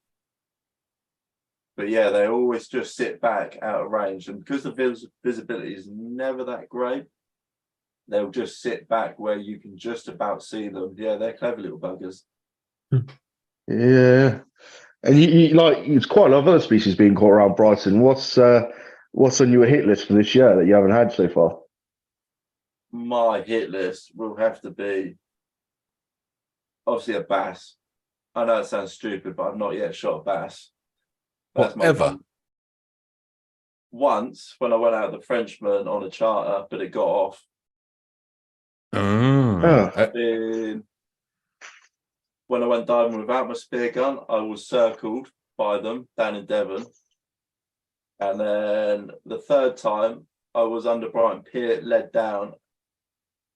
But yeah, they always just sit back out of range, and because the visibility is never that great, they'll just sit back where you can just about see them. Yeah, they're clever little buggers. Yeah. And you like, it's quite a lot of other species being caught around Brighton. What's on your hit list for this year that you haven't had so far? My hit list will have to be obviously a bass. I know it sounds stupid, but I've not yet shot a bass. That's Whatever. Once when I went out with the Frenchman on a charter, but it got off. When I went diving without my spear gun, I was circled by them down in Devon. And then the third time, I was under Brighton Pier, led down,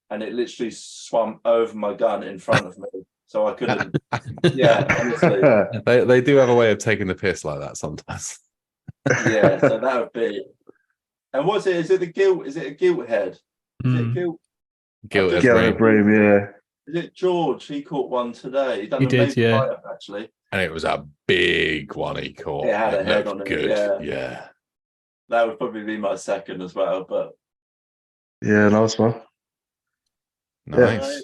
and it literally swam over my gun in front of me. So I couldn't. Yeah, honestly. They do have a way of taking the piss like that sometimes. Yeah, so that would be. And what's it? Is it the gilt? Is it a gilt head? Is it gilt? Guilt as Get brain. a bream, yeah. Is it George? He caught one today. He done He a did, major yeah. write-up, actually. And it was a big one he caught. It had a head looked on it, good. yeah. That would probably be my second as well, but Yeah, nice one. Nice.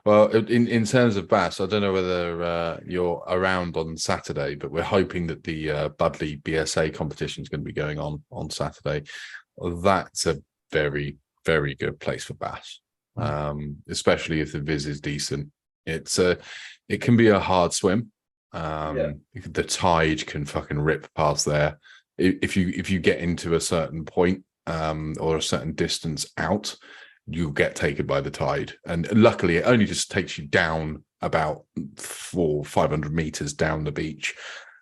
Well, in terms of bass, I don't know whether you're around on Saturday, but we're hoping that the Budley BSA competition is going to be going on Saturday. That's a very, very good place for bass, especially if the viz is decent. It can be a hard swim. The tide can fucking rip past there. If you get into a certain point or a certain distance out, you'll get taken by the tide. And luckily, it only just takes you down about 400-500 meters down the beach,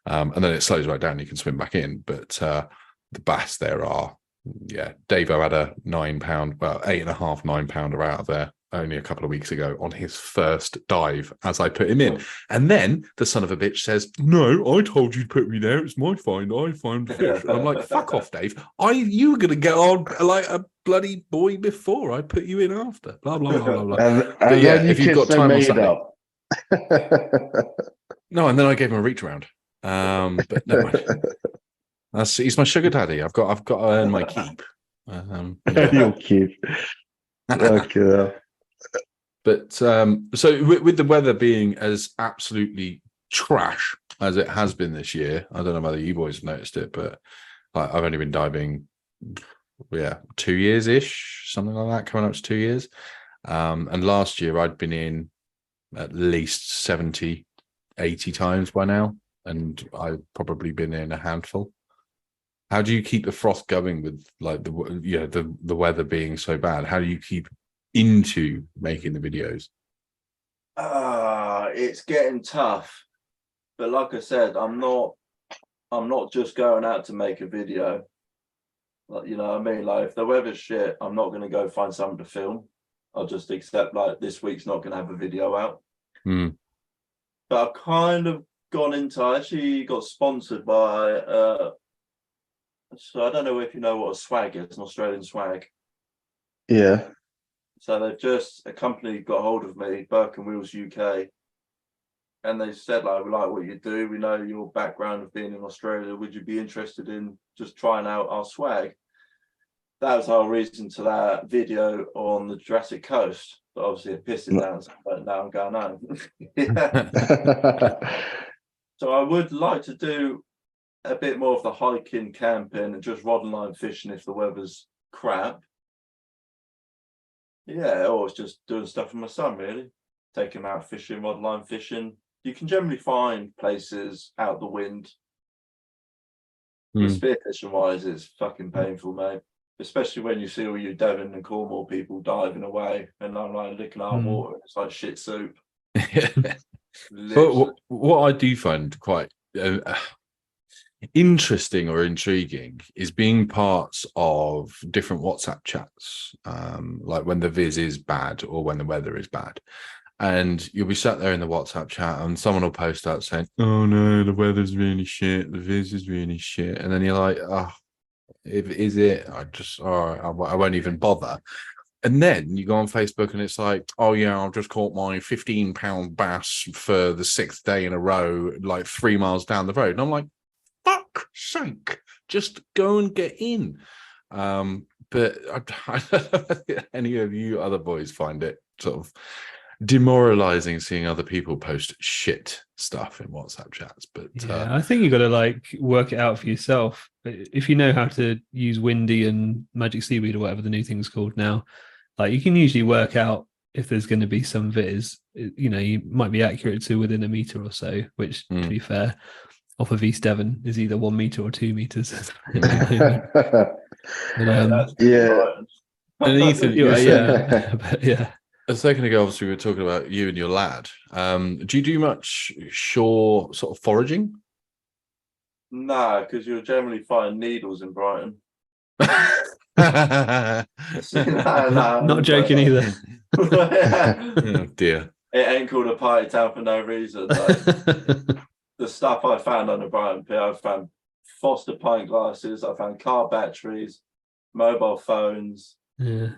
and then it slows right down. You can swim back in. But the bass there are, Davo had a 9 pound, well, 8.5, 9 pounder out of there only a couple of weeks ago on his first dive as I put him in. And then the son of a bitch says, "No, I told you to put me there. It's my find. I found the fish." And I'm like, "Fuck off, Dave. You were going to get on like a bloody boy before. I put you in after." Blah, blah, blah, blah, blah. And yeah, then if you've got time on Saturday. up. No, and then I gave him a reach around. But no, he's my sugar daddy. I've got to earn my keep. You're cute. Okay. But so with the weather being as absolutely trash as it has been this year, I don't know whether you boys have noticed it, but I've only been diving, 2 years ish, something like that, coming up to 2 years. And last year I'd been in at least 70, 80 times by now, and I've probably been in a handful. How do you keep the froth going with like the weather being so bad? How do you keep into making the videos? It's getting tough, but like I said, I'm not just going out to make a video. Like, you know what I mean? Like, if the weather's shit, I'm not going to go find something to film. I'll just accept like this week's not going to have a video out. But I've kind of gone into, I actually got sponsored by so I don't know if you know what a swag is, an Australian swag. Yeah. So a company got hold of me, Burke and Wheels UK, and they said, like, "We like what you do. We know your background of being in Australia. Would you be interested in just trying out our swag?" That was our reason to that video on the Jurassic Coast. But obviously it pissed it down, but now I'm going home. So I would like to do a bit more of the hiking, camping, and just rod and line fishing if the weather's crap. Yeah, or it's just doing stuff with my son, really. Take him out fishing, rod and line fishing. You can generally find places out the wind. Spearfishing wise, it's fucking painful, mate. Especially when you see all you Devon and Cornwall people diving away, and I'm like licking our water, and it's like shit soup. But what I do find quite interesting or intriguing is being parts of different WhatsApp chats, like when the viz is bad or when the weather is bad, and you'll be sat there in the WhatsApp chat and someone will post out saying, "Oh no, the weather's really shit, the viz is really shit," and then you're like, "Oh, is it? I won't even bother." And then you go on Facebook and it's like, oh yeah, I've just caught my £15 bass for the 6th day in a row, like 3 miles down the road. And I'm like, fuck sake, just go and get in. But I don't know if any of you other boys find it sort of demoralizing seeing other people post shit stuff in WhatsApp chats. But Yeah, I think you got to like work it out for yourself. If you know how to use Windy and Magic Seaweed or whatever the new thing's called now, like you can usually work out if there's going to be some viz. You know, you might be accurate to within a meter or so, which to be fair, off of East Devon is either 1 meter or 2 meters. But, Yeah. and Ethan, you were saying, but yeah. a second ago, obviously, we were talking about you and your lad. Do you do much shore sort of foraging? No, because you'll generally find needles in Brighton. No. Not joking either. Oh dear. It ain't called a party town for no reason. Like, the stuff I found on the Brighton Pier, I found Foster pint glasses, I found car batteries, mobile phones. Yeah.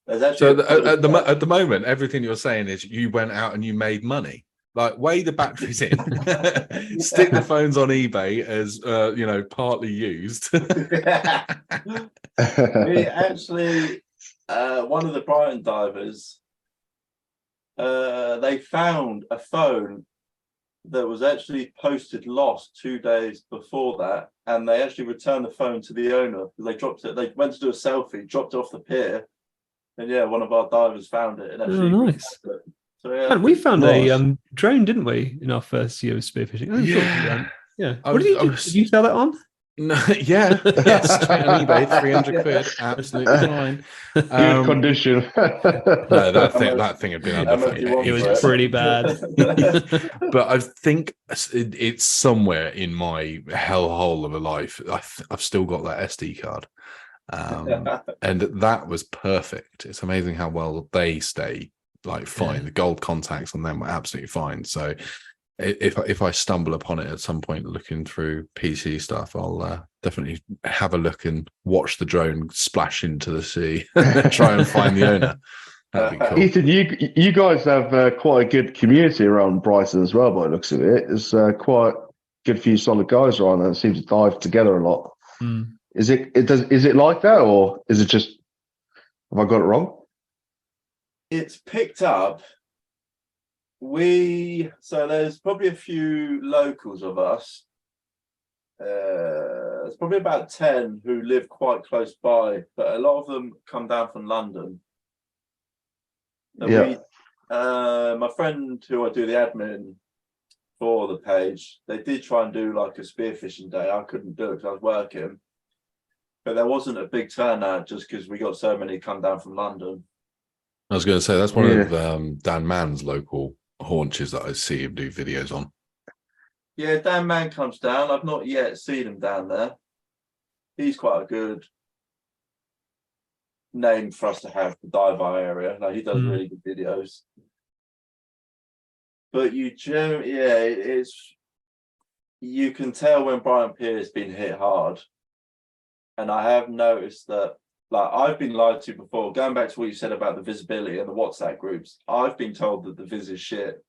There's actually at the moment, everything you're saying is you went out and you made money. Like, weigh the batteries in, stick the phones on eBay as partly used. we actually, one of the Brighton divers, they found a phone that was actually posted lost 2 days before that, and they actually returned the phone to the owner. They dropped it. They went to do a selfie, dropped it off the pier, and yeah, one of our divers found it. And actually, nice. So yeah, And we found nice. a drone, didn't we, in our first year of spearfishing? Yeah. I What was- did you I do? was- Did you sell that on? No, yeah, straight on eBay, 300 quid, absolutely fine. Good condition. No, that thing had been under How much for do you want It for was pretty bad. but I think it's somewhere in my hellhole of a life. I've still got that SD card, and that was perfect. It's amazing how well they stay like fine. Yeah. The gold contacts on them were absolutely fine. So if I stumble upon it at some point looking through PC stuff, I'll definitely have a look and watch the drone splash into the sea and try and find the owner. That'd be cool. Ethan, you guys have quite a good community around Brighton as well, by the looks of it. There's quite a good few solid guys around there that seem to dive together a lot. Mm. Is it like that, or is it just, have I got it wrong? It's picked up. So there's probably a few locals of us. There's probably about 10 who live quite close by, but a lot of them come down from London. And Yeah. my friend who I do the admin for the page, they did try and do like a spearfishing day. I couldn't do it because I was working, but there wasn't a big turnout just because we got so many come down from London. I was going to say that's one of Dan Mann's local haunches that I see him do videos on. Yeah, Dan Mann comes down. I've not yet seen him down there. He's quite a good name for us to have the dive bar area. Like, he does really good videos. But you can tell when Brighton Pier has been hit hard. And I have noticed that, like, I've been lied to before. Going back to what you said about the visibility and the WhatsApp groups, I've been told that the viz is shit.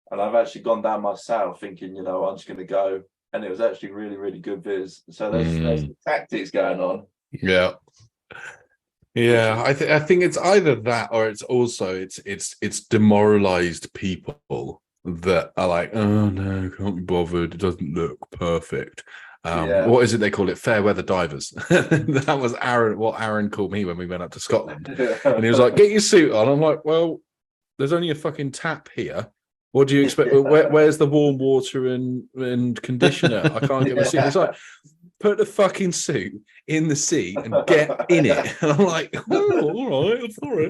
And I've actually gone down myself thinking, I'm just going to go. And it was actually really, really good viz. So there's tactics going on. Yeah. Yeah, I think it's either that or it's also it's demoralized people that are like, oh no, can't be bothered. It doesn't look perfect. What is it they call it? Fair weather divers. That was what Aaron called me when we went up to Scotland. And he was like, get your suit on. I'm like, well, there's only a fucking tap here. What do you expect? Where's the warm water and conditioner? I can't get my suit. It's like, put the fucking suit in the sea and get in it. And I'm like, oh, all right, I'm sorry.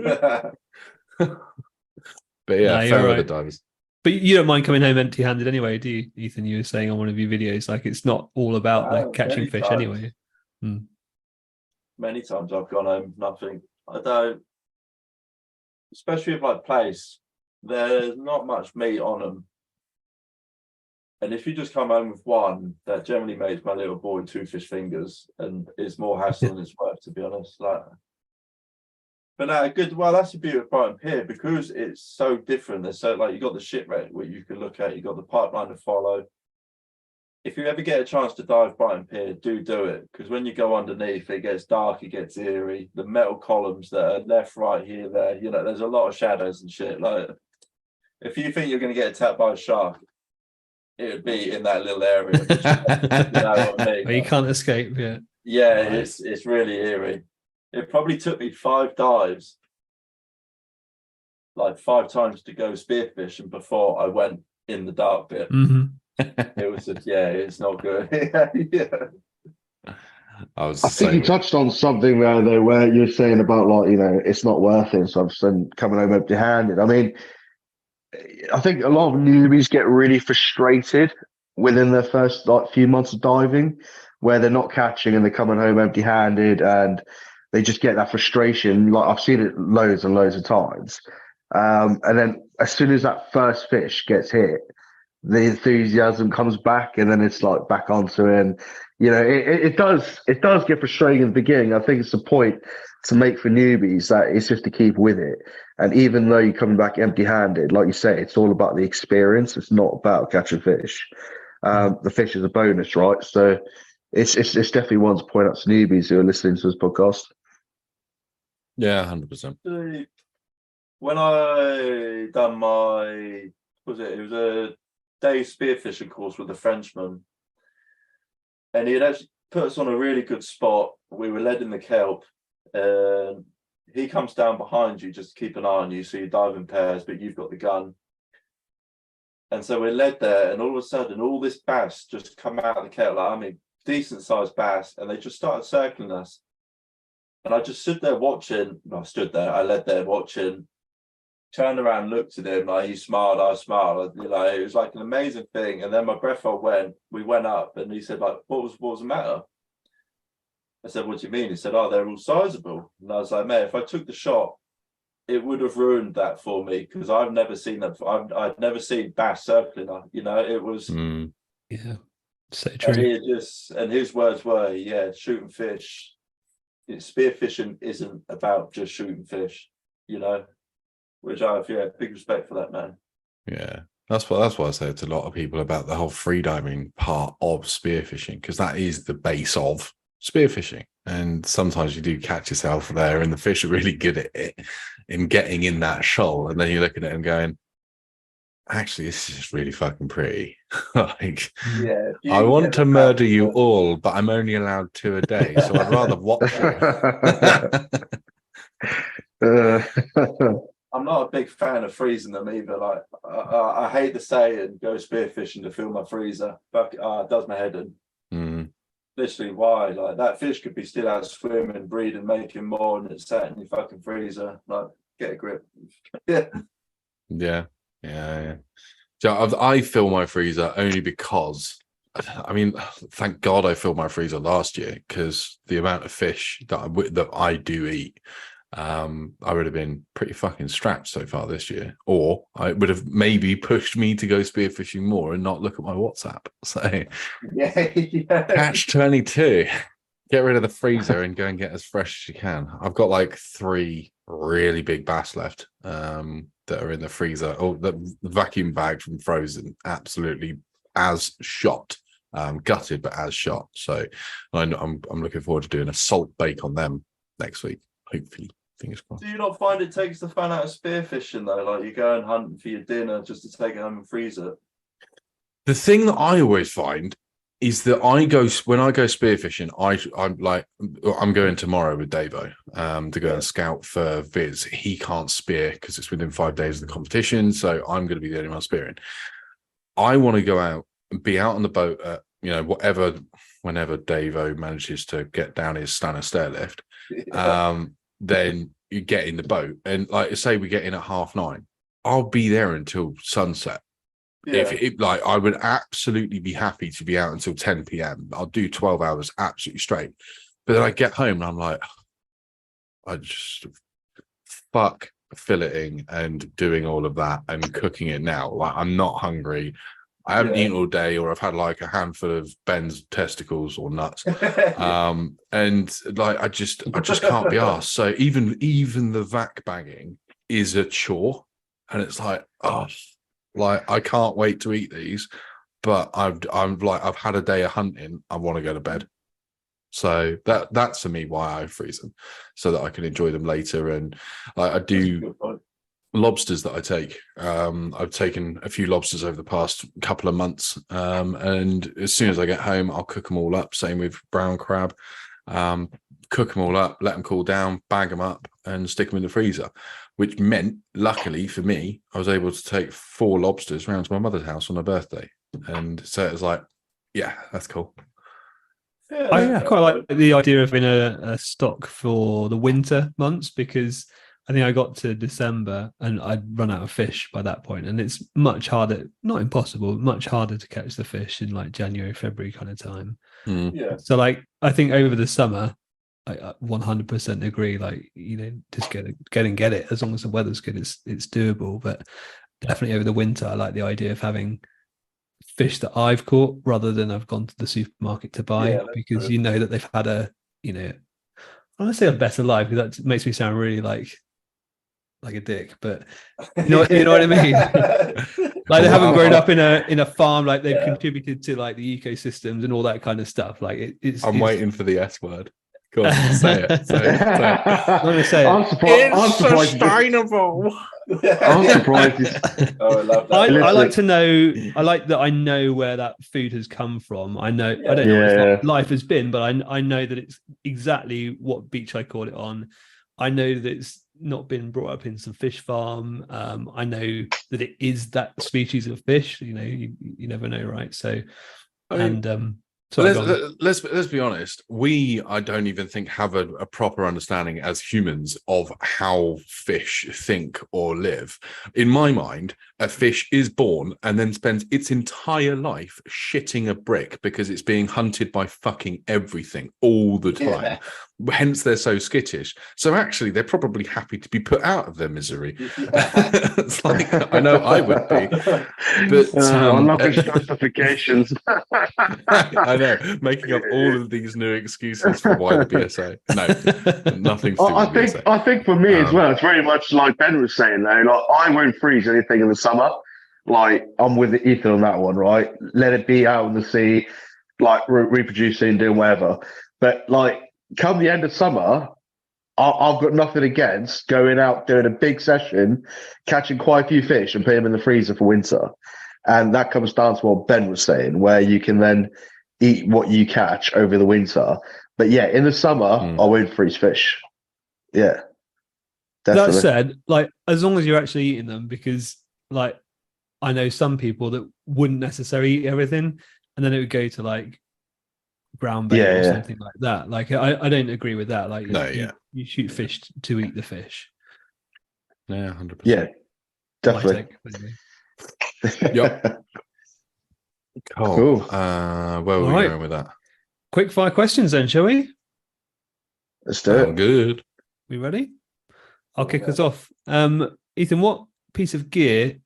But yeah, fair weather divers. But you don't mind coming home empty-handed anyway, do you, Ethan? You were saying on one of your videos, like it's not all about the catching fish anyway. Many times I've gone home nothing. I don't, especially with like place, there's not much meat on them. And if you just come home with one, that generally makes my little boy 2 fish fingers, and it's more hassle than it's worth, to be honest. Like, But no, good. Well, that's the beauty of Brighton Pier because it's so different. There's so like you got the shipwreck where you can look at. You got the pipeline to follow. If you ever get a chance to dive Brighton Pier, do it because when you go underneath, it gets dark, it gets eerie. The metal columns that are left, right, here, there. You know, there's a lot of shadows and shit. Like, if you think you're going to get attacked by a shark, it would be in that little area. You know what I mean? Well, you can't escape. Yeah. Yeah, Right. it's really eerie. It probably took me 5 dives, like 5 times to go spearfishing before I went in the dark bit. It was just, yeah, it's not good. Yeah. I was I the think you same. touched on something there, though, where you're saying about like, it's not worth it. So I'm saying coming home empty-handed. I mean, I think a lot of newbies get really frustrated within their first like few months of diving, where they're not catching and they're coming home empty-handed, and they just get that frustration. Like I've seen it loads and loads of times. And then as soon as that first fish gets hit, the enthusiasm comes back, and then it's like back onto it. And it does get frustrating in the beginning. I think it's the point to make for newbies that it's just to keep with it. And even though you're coming back empty-handed, like you say, it's all about the experience. It's not about catching fish. The fish is a bonus, right? So it's definitely one to point out to newbies who are listening to this podcast. Yeah, 100%. When I done my, it was a day spearfishing course with a Frenchman, and he had actually put us on a really good spot. We were led in the kelp, and he comes down behind you just to keep an eye on you, so you dive in pairs, but you've got the gun. And so we're led there, and all of a sudden, all this bass just come out of the kelp, like, I mean, decent sized bass, and they just started circling us. And I just stood there watching. No, I led there watching. Turned around, looked at him, like he smiled, I smiled. It was like an amazing thing. And then my breath went. We went up, and he said, like, what was the matter? I said, what do you mean? He said, oh, they're all sizable. And I was like, mate, if I took the shot, it would have ruined that for me because I've never seen that. I've never seen bass circling. It was. Yeah, so true. And his words were, yeah, shooting fish. Spearfishing isn't about just shooting fish, which I have, big respect for that, man. Yeah, that's why I say to a lot of people about the whole freediving part of spearfishing, because that is the base of spearfishing. And sometimes you do catch yourself there, and the fish are really good at it in getting in that shoal, and then you look at it and going, actually, this is just really fucking pretty. Like, yeah, I want to murder you all, but I'm only allowed 2 a day, so I'd rather watch Uh, I'm not a big fan of freezing them either. Like, I hate the saying, go spearfishing to fill my freezer. Fuck, it does my head in. Literally, why? Like, that fish could be still out swimming, breeding, making more, and it's sat in your fucking freezer. Like, get a grip. Yeah. So I fill my freezer only because, I mean, thank God I filled my freezer last year, because the amount of fish that I do eat, I would have been pretty fucking strapped so far this year, or I would have maybe pushed me to go spearfishing more and not look at my WhatsApp. So Yeah. catch 22. Get rid of the freezer and go and get as fresh as you can. I've got like 3 really big bass left that are in the freezer. Oh, the vacuum bag from Frozen, absolutely as shot, gutted but as shot. So I'm looking forward to doing a salt bake on them next week. Hopefully, fingers crossed. Do you not find it takes the fun out of spearfishing though? Like, you go and hunt for your dinner just to take it home and freeze it. The thing that I always find is that when I go spearfishing, I'm going tomorrow with Davo to go and scout for Viz. He can't spear because it's within 5 days of the competition, so I'm going to be the only one spearing. I want to go out and be out on the boat at whenever Davo manages to get down his Stanner stairlift. Then you get in the boat, and like say we get in at 9:30, I'll be there until sunset. Yeah. I would absolutely be happy to be out until 10 p.m. I'll do 12 hours absolutely straight. But then I get home and I'm like, I just fuck filleting and doing all of that and cooking it now. Like, I'm not hungry. I haven't eaten all day, or I've had like a handful of Ben's testicles or nuts. And like I just can't be asked. So even the vac bagging is a chore, and it's like, oh, like I can't wait to eat these, but I've had a day of hunting. I want to go to bed. So that's for me why I freeze them, so that I can enjoy them later. And I do lobsters that I take. I've taken a few lobsters over the past couple of months, and as soon as I get home, I'll cook them all up. Same with brown crab. Cook them all up, let them cool down, bag them up, and stick them in the freezer. Which meant, luckily for me, I was able to take 4 lobsters round to my mother's house on her birthday, and so it was like, yeah, that's cool. I quite like the idea of having a stock for the winter months, because I think I got to December and I'd run out of fish by that point, and it's much harder, not impossible, much harder to catch the fish in like January, February kind of time. Yeah. So like I think over the summer, I 100% agree. Like, just get it as long as the weather's good. It's doable, but definitely over the winter, I like the idea of having fish that I've caught rather than I've gone to the supermarket to buy, because true. that they've had I want to say a better life, because that makes me sound really like a dick, but you know what I mean. Like they haven't grown up in a farm, like they've contributed to like the ecosystems and all that kind of stuff. Like I'm waiting for the S word. Go on, say it. I'm going to say it. It's sustainable. I'm surprised. Oh, I love that. I like to know. I like that I know where that food has come from. I know. I don't know what life has been, but I know that it's exactly what beach I caught it on. I know that it's not been brought up in some fish farm. I know that it is that species of fish. You never know, right? So, let's be honest. I don't even think have a proper understanding as humans of how fish think or live. In my mind, a fish is born and then spends its entire life shitting a brick because it's being hunted by fucking everything all the time. Yeah. Hence, they're so skittish. So actually, they're probably happy to be put out of their misery. Yeah. It's like, I know I would be. But I love his justifications. I know, making up all of these new excuses for why the BSA. No, nothing to do with BSA. I think for me as well, it's very much like Ben was saying though. Like, I won't freeze anything in the summer. Like, I'm with Ethan on that one, right? Let it be out in the sea, like reproducing, doing whatever. But like, come the end of summer, I've got nothing against going out, doing a big session, catching quite a few fish and putting them in the freezer for winter. And that comes down to what Ben was saying, where you can then eat what you catch over the winter. But yeah, in the summer, I won't freeze fish. Yeah. Definitely. That said, like, as long as you're actually eating them, because like, I know some people that wouldn't necessarily eat everything, and then it would go to like brown bait or something like that. Like, I don't agree with that. Like, you shoot fish to eat the fish. Yeah, 100%. Yeah, definitely. Yep. Cool. Where were we going with that? Quick fire questions then, shall we? Let's do it. Good. We ready? I'll kick us off. Ethan, what piece of gear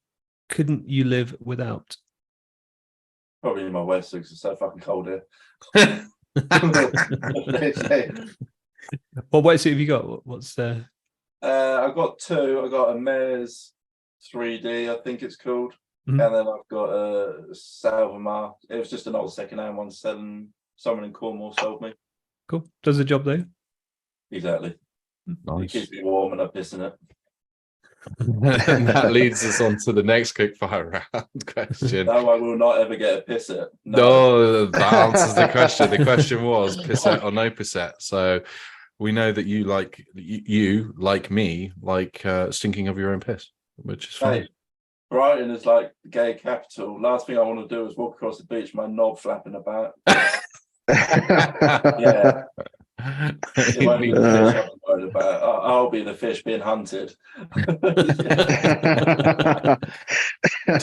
couldn't you live without? Probably my wetsuits. It's so fucking cold here. What wetsuit have you got? What's I've got 2. I got a Mares 3D, I think it's called. And then I've got a Salvamar. It was just an old second-hand one. Someone in Cornwall sold me. Cool. Does the job though? Exactly. Nice. It keeps me warm and I piss in it. And that leads us on to the next quickfire round question. No, I will not ever get a pisset. No, that answers the question. The question was pisset or no pisset. So we know that you like me, stinking of your own piss, which is fine. Hey, Brighton is like the gay capital. Last thing I want to do is walk across the beach, my knob flapping about. Yeah. It won't be the fish I'm worried about. I'll be the fish being hunted.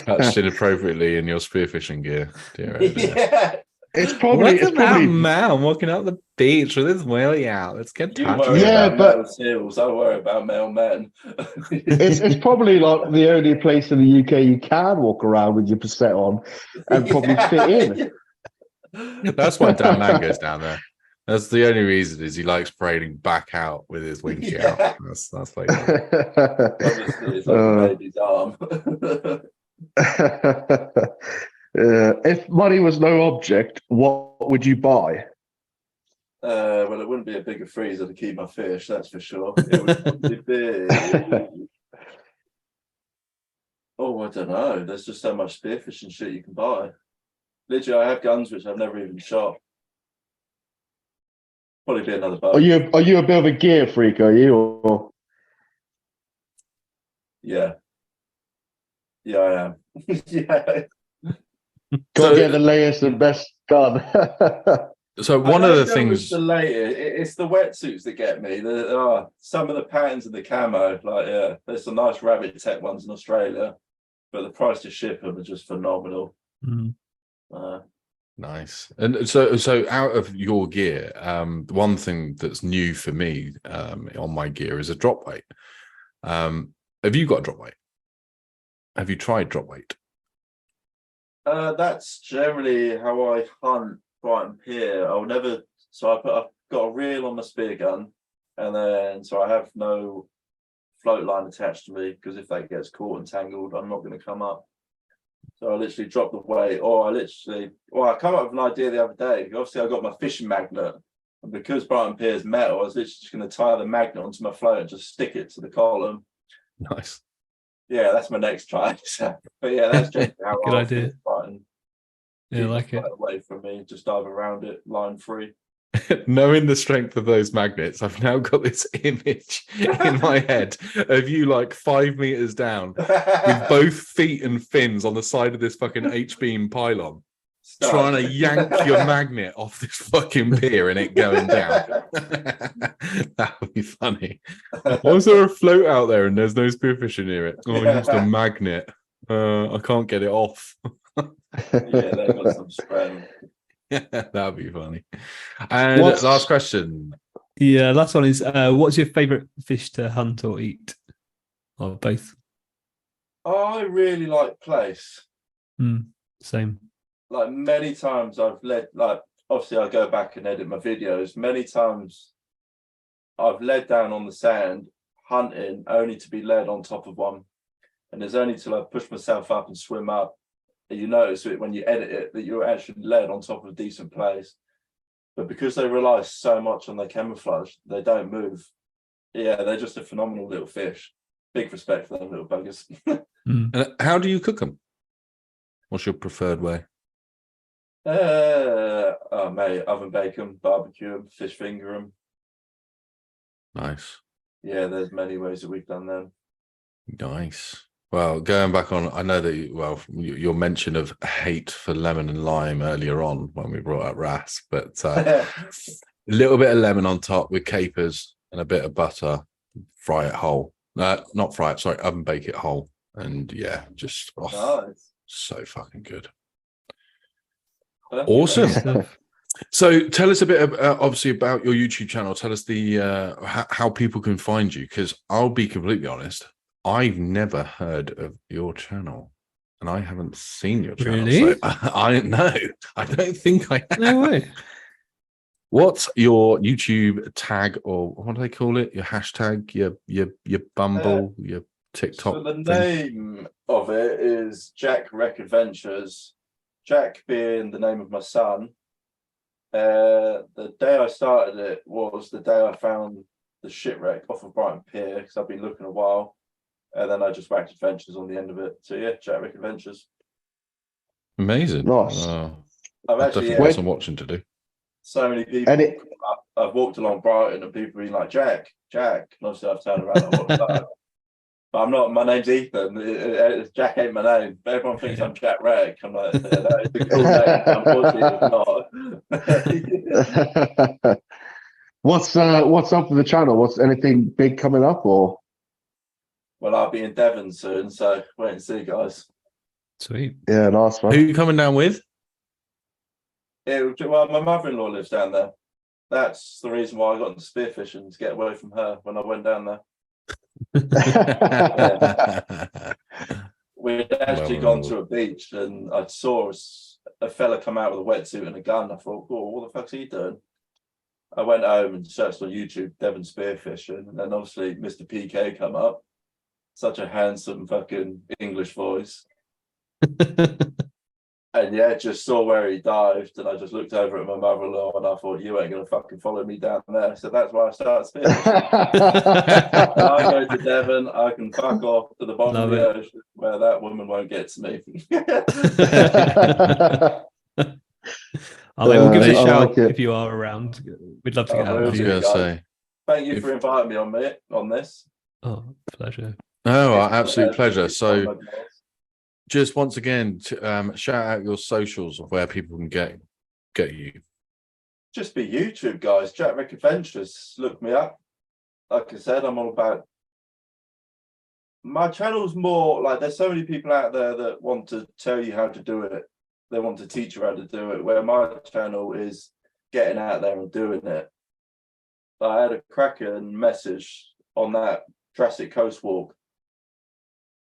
Touched inappropriately in your spearfishing gear. Yeah. It's probably man walking up the beach with his willy out. Let's get You touchy. worry Yeah, about but- male seals. I worry about male men. it's probably like the only place in the UK you can walk around with your set on and probably fit in. That's why Dan Man goes down there. That's the only reason is he likes parading back out with his winky out. That's why he does it. Obviously, it's like a baby's arm. If money was no object, what would you buy? Well, it wouldn't be a bigger freezer to keep my fish, that's for sure. It would probably be. Oh, I don't know. There's just so much spearfishing shit you can buy. Literally, I have guns which I've never even shot. Probably be another boat. Are you a bit of a gear freak? Are you? Or... Yeah. Yeah, I am. Yeah. Gotta get the latest and best gun. So one of the It's things, the it's the wetsuits that get me. Some of the patterns of the camo, like there's some nice Rabbit Tech ones in Australia, but the price to ship them are just phenomenal. nice. And so out of your gear, one thing that's new for me on my gear is a drop weight. Have you got a drop weight? Have you tried drop weight? That's generally how I hunt Brighton Pier. I've got a reel on my spear gun, and then so I have no float line attached to me because if that gets caught and tangled, I'm not going to come up. So I literally drop the weight, or I come up with an idea the other day. Obviously, I got my fishing magnet, and because Brighton Pier is metal, I was literally just going to tie the magnet onto my float and just stick it to the column. Nice. Yeah, that's my next try. But yeah, that's just how Good I idea. fish Brighton. Yeah, I like it. Away from me, just dive around it, line free. Knowing the strength of those magnets, I've now got this image in my head of you like 5 meters down with both feet and fins on the side of this fucking H-beam pylon, trying to yank your magnet off this fucking pier and it going down. That would be funny. Was there a float out there and there's no spearfishing near it? Oh, I used a magnet. I can't get it off. Yeah, they've got some spread. That'd be funny. And last question. Yeah, last one is what's your favourite fish to hunt or eat? Or both? I really like place. Same. Like many times I've led, like obviously I go back and edit my videos. Many times I've led down on the sand hunting only to be led on top of one. And it's only till I push myself up and swim up that you notice it when you edit it that you're actually led on top of a decent place. But because they rely so much on their camouflage, they don't move. Yeah, they're just a phenomenal little fish. Big respect for them little buggers. And how do you cook them? What's your preferred way? Oh mate, oven bake them, barbecue them, fish finger them. Nice. Yeah, there's many ways that we've done them. Nice. Well, going back on, I know that your mention of hate for lemon and lime earlier on when we brought up Ras, but a little bit of lemon on top with capers and a bit of butter, fry it whole. Not fry it, sorry, oven bake it whole. And yeah, just Nice. so fucking good. Perfect. Awesome. So tell us a bit obviously about your YouTube channel. Tell us the how people can find you, because I'll be completely honest, I've never heard of your channel and I haven't seen your channel. Really? So I know. I don't think I have. No way. What's your YouTube tag, or what do they call it? Your hashtag, your Bumble, your TikTok. So the thing? name of it is Jack Wreck Adventures. Jack being the name of my son. The day I started it was the day I found the shipwreck off of Brighton Pier, because I've been looking a while, and then I just whacked Adventures on the end of it. So yeah, Jack Wreck Adventures. Amazing. Nice. I've actually Definitely got some watching to do. so many people. And it- I've walked along Brighton and people being like, Jack. And obviously I've turned around and what's that? But I'm not. My name's Ethan. Jack ain't my name. But everyone thinks I'm Jack Rag. I'm like, yeah, that is a cool name. Unfortunately, it's not. What's up with the channel? What's anything big coming up or? Well, I'll be in Devon soon, so wait and see, guys. Sweet. Yeah, nice Who one. are you coming down with? Well, my mother-in-law lives down there. That's the reason why I got into spearfishing, to get away from her when I went down there. We'd actually gone to a beach and I saw a fella come out with a wetsuit and a gun. I thought, oh, what the fuck's he doing? I went home and searched on YouTube, Devon spearfishing, and then obviously Mr. PK come up. Such a handsome fucking English voice. And yeah, just saw where he dived, and I just looked over at my mother-in-law and I thought, you ain't gonna fucking follow me down there. So that's why I started spearfishing. I go to Devon, I can fuck off to the bottom of the ocean where that woman won't get to me. We'll give us a shout if you are around. We'd love to get out I was going to say. Thank you for inviting me on this. Oh, pleasure. Oh, absolute pleasure. So just once again, shout out your socials of where people can get you. Just be YouTube, guys. Jack Rick Adventures. Look me up. Like I said, I'm all about. My channel's more like, there's so many people out there that want to tell you how to do it. They want to teach you how to do it. Where my channel is getting out there and doing it. I had a cracking message on that Jurassic Coast walk.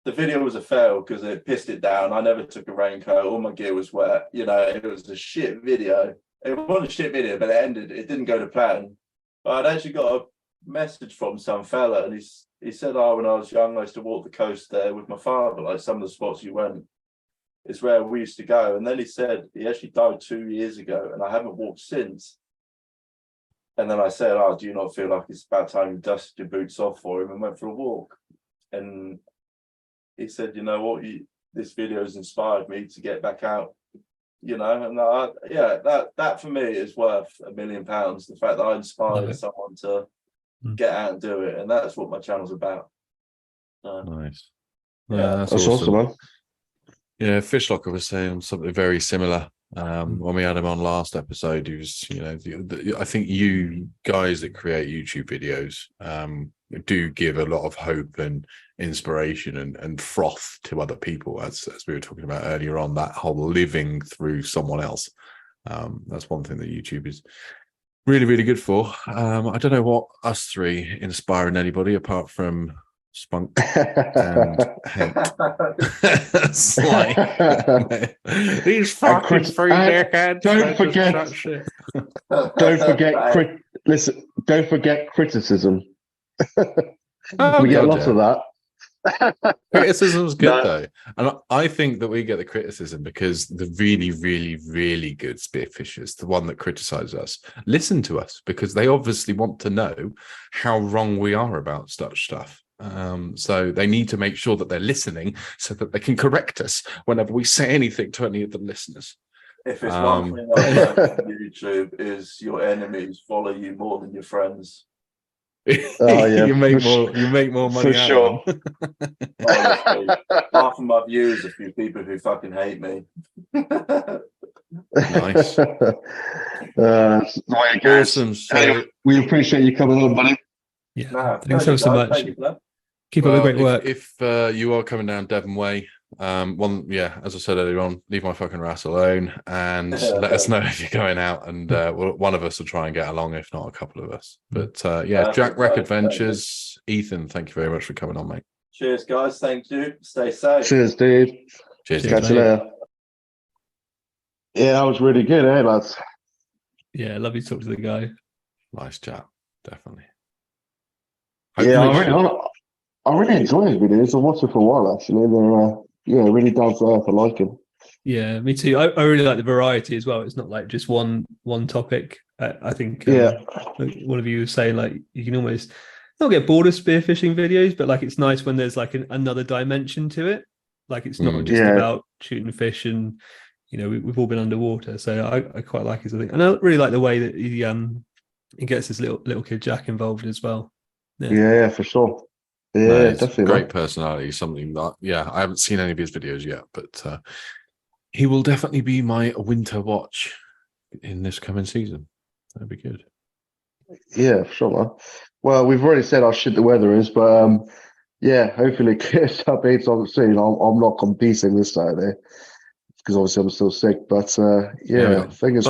The video was a fail because it pissed it down. I never took a raincoat. All my gear was wet. You know, it was a shit video. It wasn't a shit video, but it didn't go to plan. But I'd actually got a message from some fella, and he said, oh, when I was young, I used to walk the coast there with my father, like some of the spots you went. It's where we used to go. And then he said he actually died 2 years ago, and I haven't walked since. And then I said, oh, do you not feel like it's about time you dusted your boots off for him, and went for a walk? And he said, you know what, this video has inspired me to get back out, you know, and that for me is worth £1 million. The fact that I inspired someone to get out and do it, and that's what my channel's about. Nice. Yeah, that's awesome, man. Yeah, Fishlocker was saying something very similar. When we had him on last episode, he was, you know, I think you guys that create YouTube videos do give a lot of hope and inspiration and froth to other people, as we were talking about earlier on, that whole living through someone else. That's one thing that YouTube is really, really good for. I don't know what us three inspiring anybody apart from Spunk and Hank. It's like, these fucking free dickheads. Don't forget criticism. Oh, we get lots of that. Criticism's good though, and I think that we get the criticism because the really, really, really good spearfishers, the one that criticize us, listen to us because they obviously want to know how wrong we are about such stuff. So they need to make sure that they're listening so that they can correct us whenever we say anything to any of the listeners. If it's one thing I learned from YouTube is your enemies follow you more than your friends. Oh, yeah, you make more money for out sure. of them. Honestly, half of my views are a few people who fucking hate me. Nice. Awesome. So anyway, we appreciate you coming on, buddy. Yeah, thanks so much. Keep up the great work. If you are coming down Devon Way, as I said earlier on, leave my fucking ass alone and let us know if you're going out, and one of us will try and get along, if not a couple of us. But Jack Wreck Adventures, Ethan, thank you very much for coming on, mate. Cheers, guys. Thank you. Stay safe. Cheers, dude. Cheers. Catch you later. Yeah, that was really good, lads? Yeah, lovely to talk to the guy. Nice chat, definitely. I really enjoy his videos. I've watched it for a while, actually. They're really down to earth. I like him. Yeah, me too. I really like the variety as well. It's not like just one topic. I think one of you was saying, like, you can almost not get bored of spearfishing videos, but like it's nice when there's like another dimension to it. Like it's not just about shooting fish and, you know, we've all been underwater. So I quite like his thing. And I really like the way that he gets his little kid Jack involved as well. Yeah, for sure. Yeah, definitely. Great personality. Something that, I haven't seen any of his videos yet, but he will definitely be my winter watch in this coming season. That'd be good. Yeah, for sure, man. Well, we've already said how shit the weather is, but hopefully it clears up soon. I'm not competing this Saturday. because obviously I'm still sick. But Yeah, we yeah, got fingers.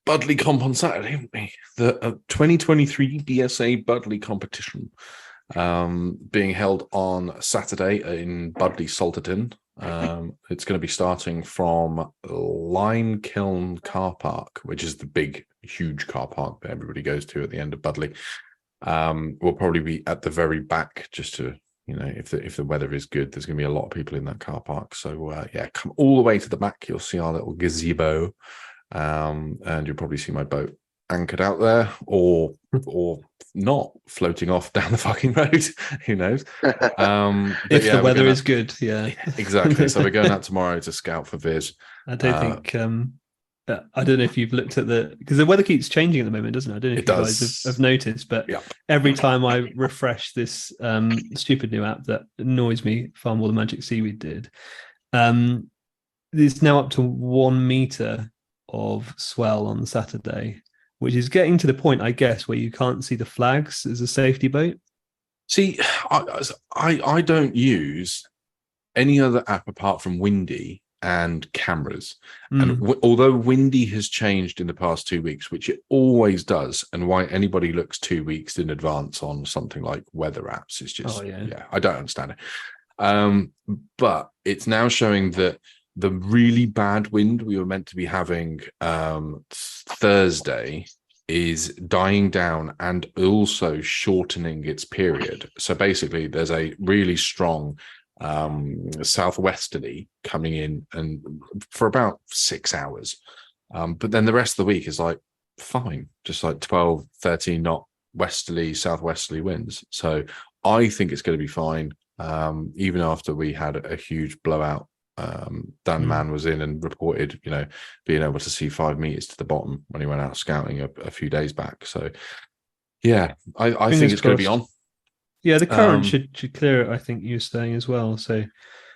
Budley Comp on Saturday, haven't we? The 2023 BSA Budley competition being held on Saturday in Budley Salterton. It's going to be starting from Lime Kiln Car Park, which is the big, huge car park that everybody goes to at the end of Budley. We'll probably be at the very back just to, if the weather is good, there's going to be a lot of people in that car park. So yeah, come all the way to the back. You'll see our little gazebo, and you'll probably see my boat anchored out there, or not floating off down the fucking road. Who knows? If the weather is good, yeah, exactly. So we're going out tomorrow to scout for Viz. I don't think. I don't know if you've looked at because the weather keeps changing at the moment, doesn't it? I don't know if you guys have noticed, but every time I refresh this stupid new app that annoys me far more than Magic Seaweed did, it's now up to 1 meter of swell on Saturday, which is getting to the point, I guess, where you can't see the flags as a safety boat. See, I don't use any other app apart from Windy and cameras. And although Windy has changed in the past 2 weeks, which it always does, and why anybody looks 2 weeks in advance on something like weather apps is just, I don't understand it. But it's now showing that the really bad wind we were meant to be having Thursday is dying down and also shortening its period. So basically there's a really strong southwesterly coming in and for about 6 hours, but then the rest of the week is like fine, just like 12, 13 knot southwesterly winds. So I think it's going to be fine, even after we had a huge blowout. Dan Mann was in and reported, being able to see 5 meters to the bottom when he went out scouting a few days back. So yeah, I think it's going to be on. Yeah, the current should clear it, I think you're saying as well. So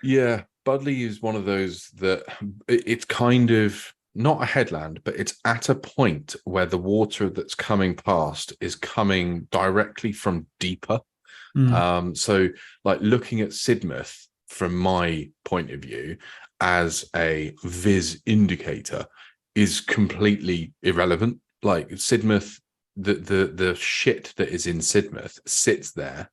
yeah, Budley is one of those that it's kind of not a headland, but it's at a point where the water that's coming past is coming directly from deeper. So like looking at Sidmouth from my point of view as a Viz indicator is completely irrelevant. Like Sidmouth, the shit that is in Sidmouth sits there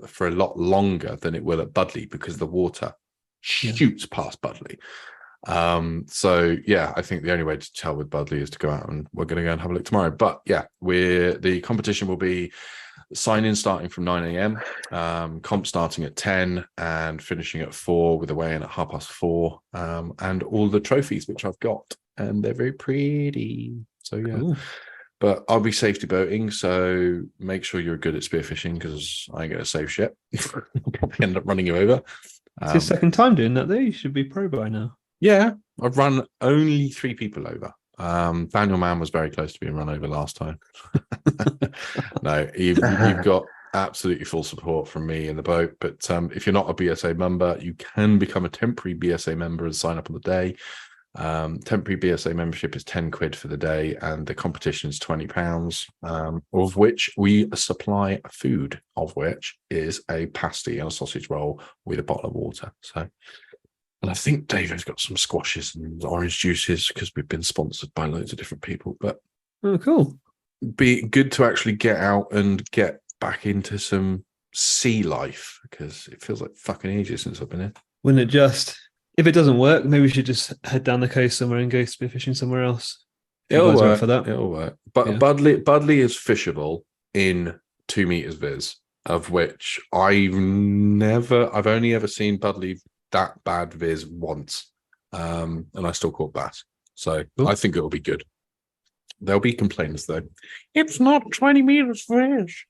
for a lot longer than it will at Budley because the water shoots past Budley. So yeah, I think the only way to tell with Budley is to go out, and we're going to go and have a look tomorrow. But yeah, the competition will be sign-in starting from 9 a.m, comp starting at 10 and finishing at 4 with a weigh-in at 4:30, and all the trophies which I've got, and they're very pretty. So yeah. Ooh. But I'll be safety boating, so make sure you're good at spearfishing because I ain't going to save shit. I'll probably end up running you over. It's your second time doing that, though. You should be pro by now. Yeah, I've run only 3 people over. Daniel Mann was very close to being run over last time. No, you've got absolutely full support from me in the boat. But if you're not a BSA member, you can become a temporary BSA member and sign up on the day. Temporary BSA membership is 10 quid for the day, and the competition is £20, of which we supply food, of which is a pasty and a sausage roll with a bottle of water. So, and I think David's got some squashes and orange juices because we've been sponsored by loads of different people. But oh, cool. Be good to actually get out and get back into some sea life because it feels like fucking ages since I've been here. Wouldn't it just? If it doesn't work, maybe we should just head down the coast somewhere and go spearfishing somewhere else. It'll work for that. It'll work. But yeah. Budley is fishable in 2 meters viz, of which I've only ever seen Budley that bad viz once, and I still caught bass. So cool. I think it'll be good. There'll be complaints though. It's not 20 meters fish.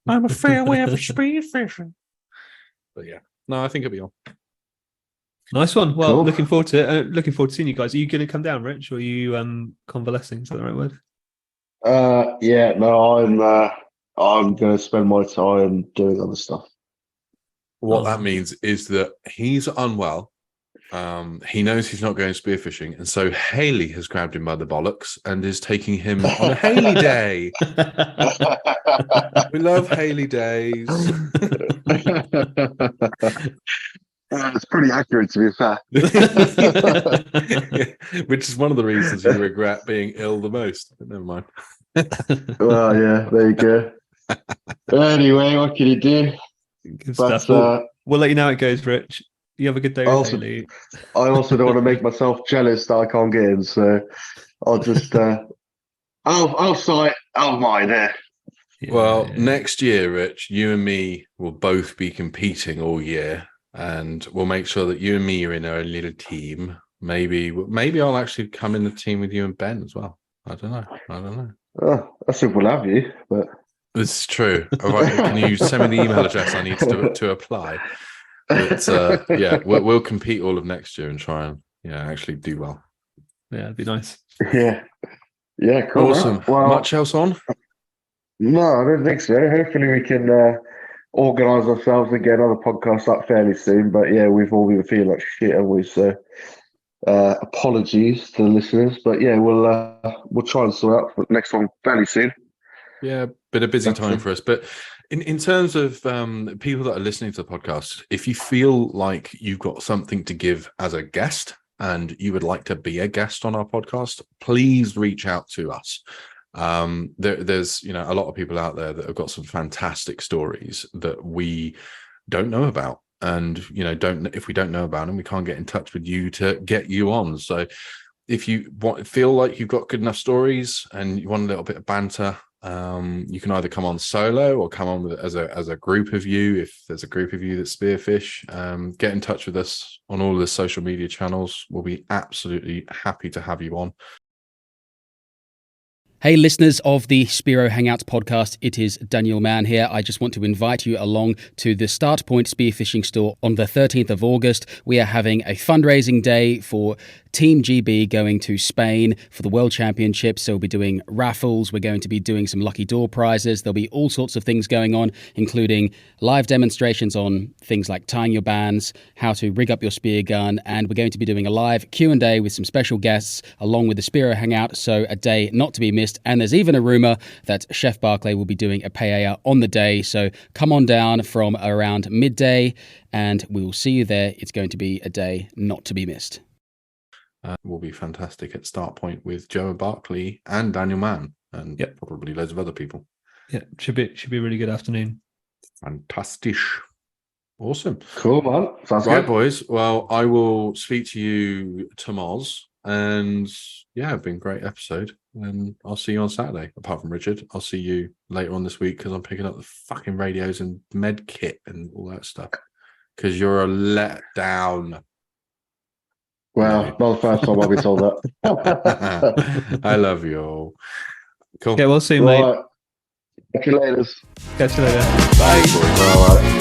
I'm a fair way of speed fishing. But yeah, no, I think it'll be on. Nice one. Well, cool. Looking forward to it. Looking forward to seeing you guys. Are you going to come down, Rich, or are you convalescing? Is that the right word? Yeah, no, I'm going to spend my time doing other stuff. What that means is that he's unwell. He knows he's not going spearfishing, and so Haley has grabbed him by the bollocks and is taking him on a Haley day. We love Haley days. It's pretty accurate, to be fair. Which is one of the reasons you regret being ill the most. But never mind. Well, yeah, there you go. Anyway, what can you do? Good But stuff. We'll let you know how it goes, Rich. You have a good day with Also- Haley. I also don't want to make myself jealous that I can't get in, so I'll just I'll sign. I'll mind it. Well, next year, Rich, you and me will both be competing all year, and we'll make sure that you and me are in our little team. Maybe I'll actually come in the team with you and Ben as well. I don't know. Oh, I think we'll have you, but This is true. All right, can you send me the email address I need to apply? But yeah, we'll compete all of next year and try and actually do well. Yeah, it'd be nice. yeah, cool. Awesome. Man. Well, Much else on? no, I don't think so. Hopefully, we can organise ourselves and get another podcast up fairly soon. But yeah, we've all been feeling like shit, haven't we? So apologies to the listeners, but yeah, we'll try and sort out for the next one fairly soon. Yeah, been a busy time for us. But in terms of people that are listening to the podcast, if you feel like you've got something to give as a guest and you would like to be a guest on our podcast, please reach out to us. There's a lot of people out there that have got some fantastic stories that we don't know about. And if we don't know about them, we can't get in touch with you to get you on. So if you feel like you've got good enough stories and you want a little bit of banter, you can either come on solo or come on with as a group of you. If there's a group of you that spearfish, get in touch with us on all of the social media channels. We'll be absolutely happy to have you on. Hey, listeners of the Spiro Hangouts podcast, it is Daniel Mann here. I just want to invite you along to the Start Point Spearfishing Store on the 13th of August. We are having a fundraising day for Team GB going to Spain for the World Championships. So we'll be doing raffles. We're going to be doing some lucky door prizes. There'll be all sorts of things going on, including live demonstrations on things like tying your bands, how to rig up your spear gun, and we're going to be doing a live Q&A with some special guests along with the Spiro Hangout. So a day not to be missed. And there's even a rumour that Chef Barclay will be doing a paella on the day. So come on down from around midday and we will see you there. It's going to be a day not to be missed. Will be fantastic at Start Point with Joe Barkley and Daniel Mann, and probably loads of other people. Yeah, should be a really good afternoon. Fantastic. Awesome. Cool, man. Sounds right, good. boys. Well, I will speak to you tomorrow. And yeah, it's been a great episode. And I'll see you on Saturday. Apart from Richard, I'll see you later on this week because I'm picking up the fucking radios and med kit and all that stuff. Because you're a letdown. Well, not the first time I'll be told that. I love you all. Cool. Yeah, we'll see you, mate. Right. Catch you later. Catch you later. Bye. Bye.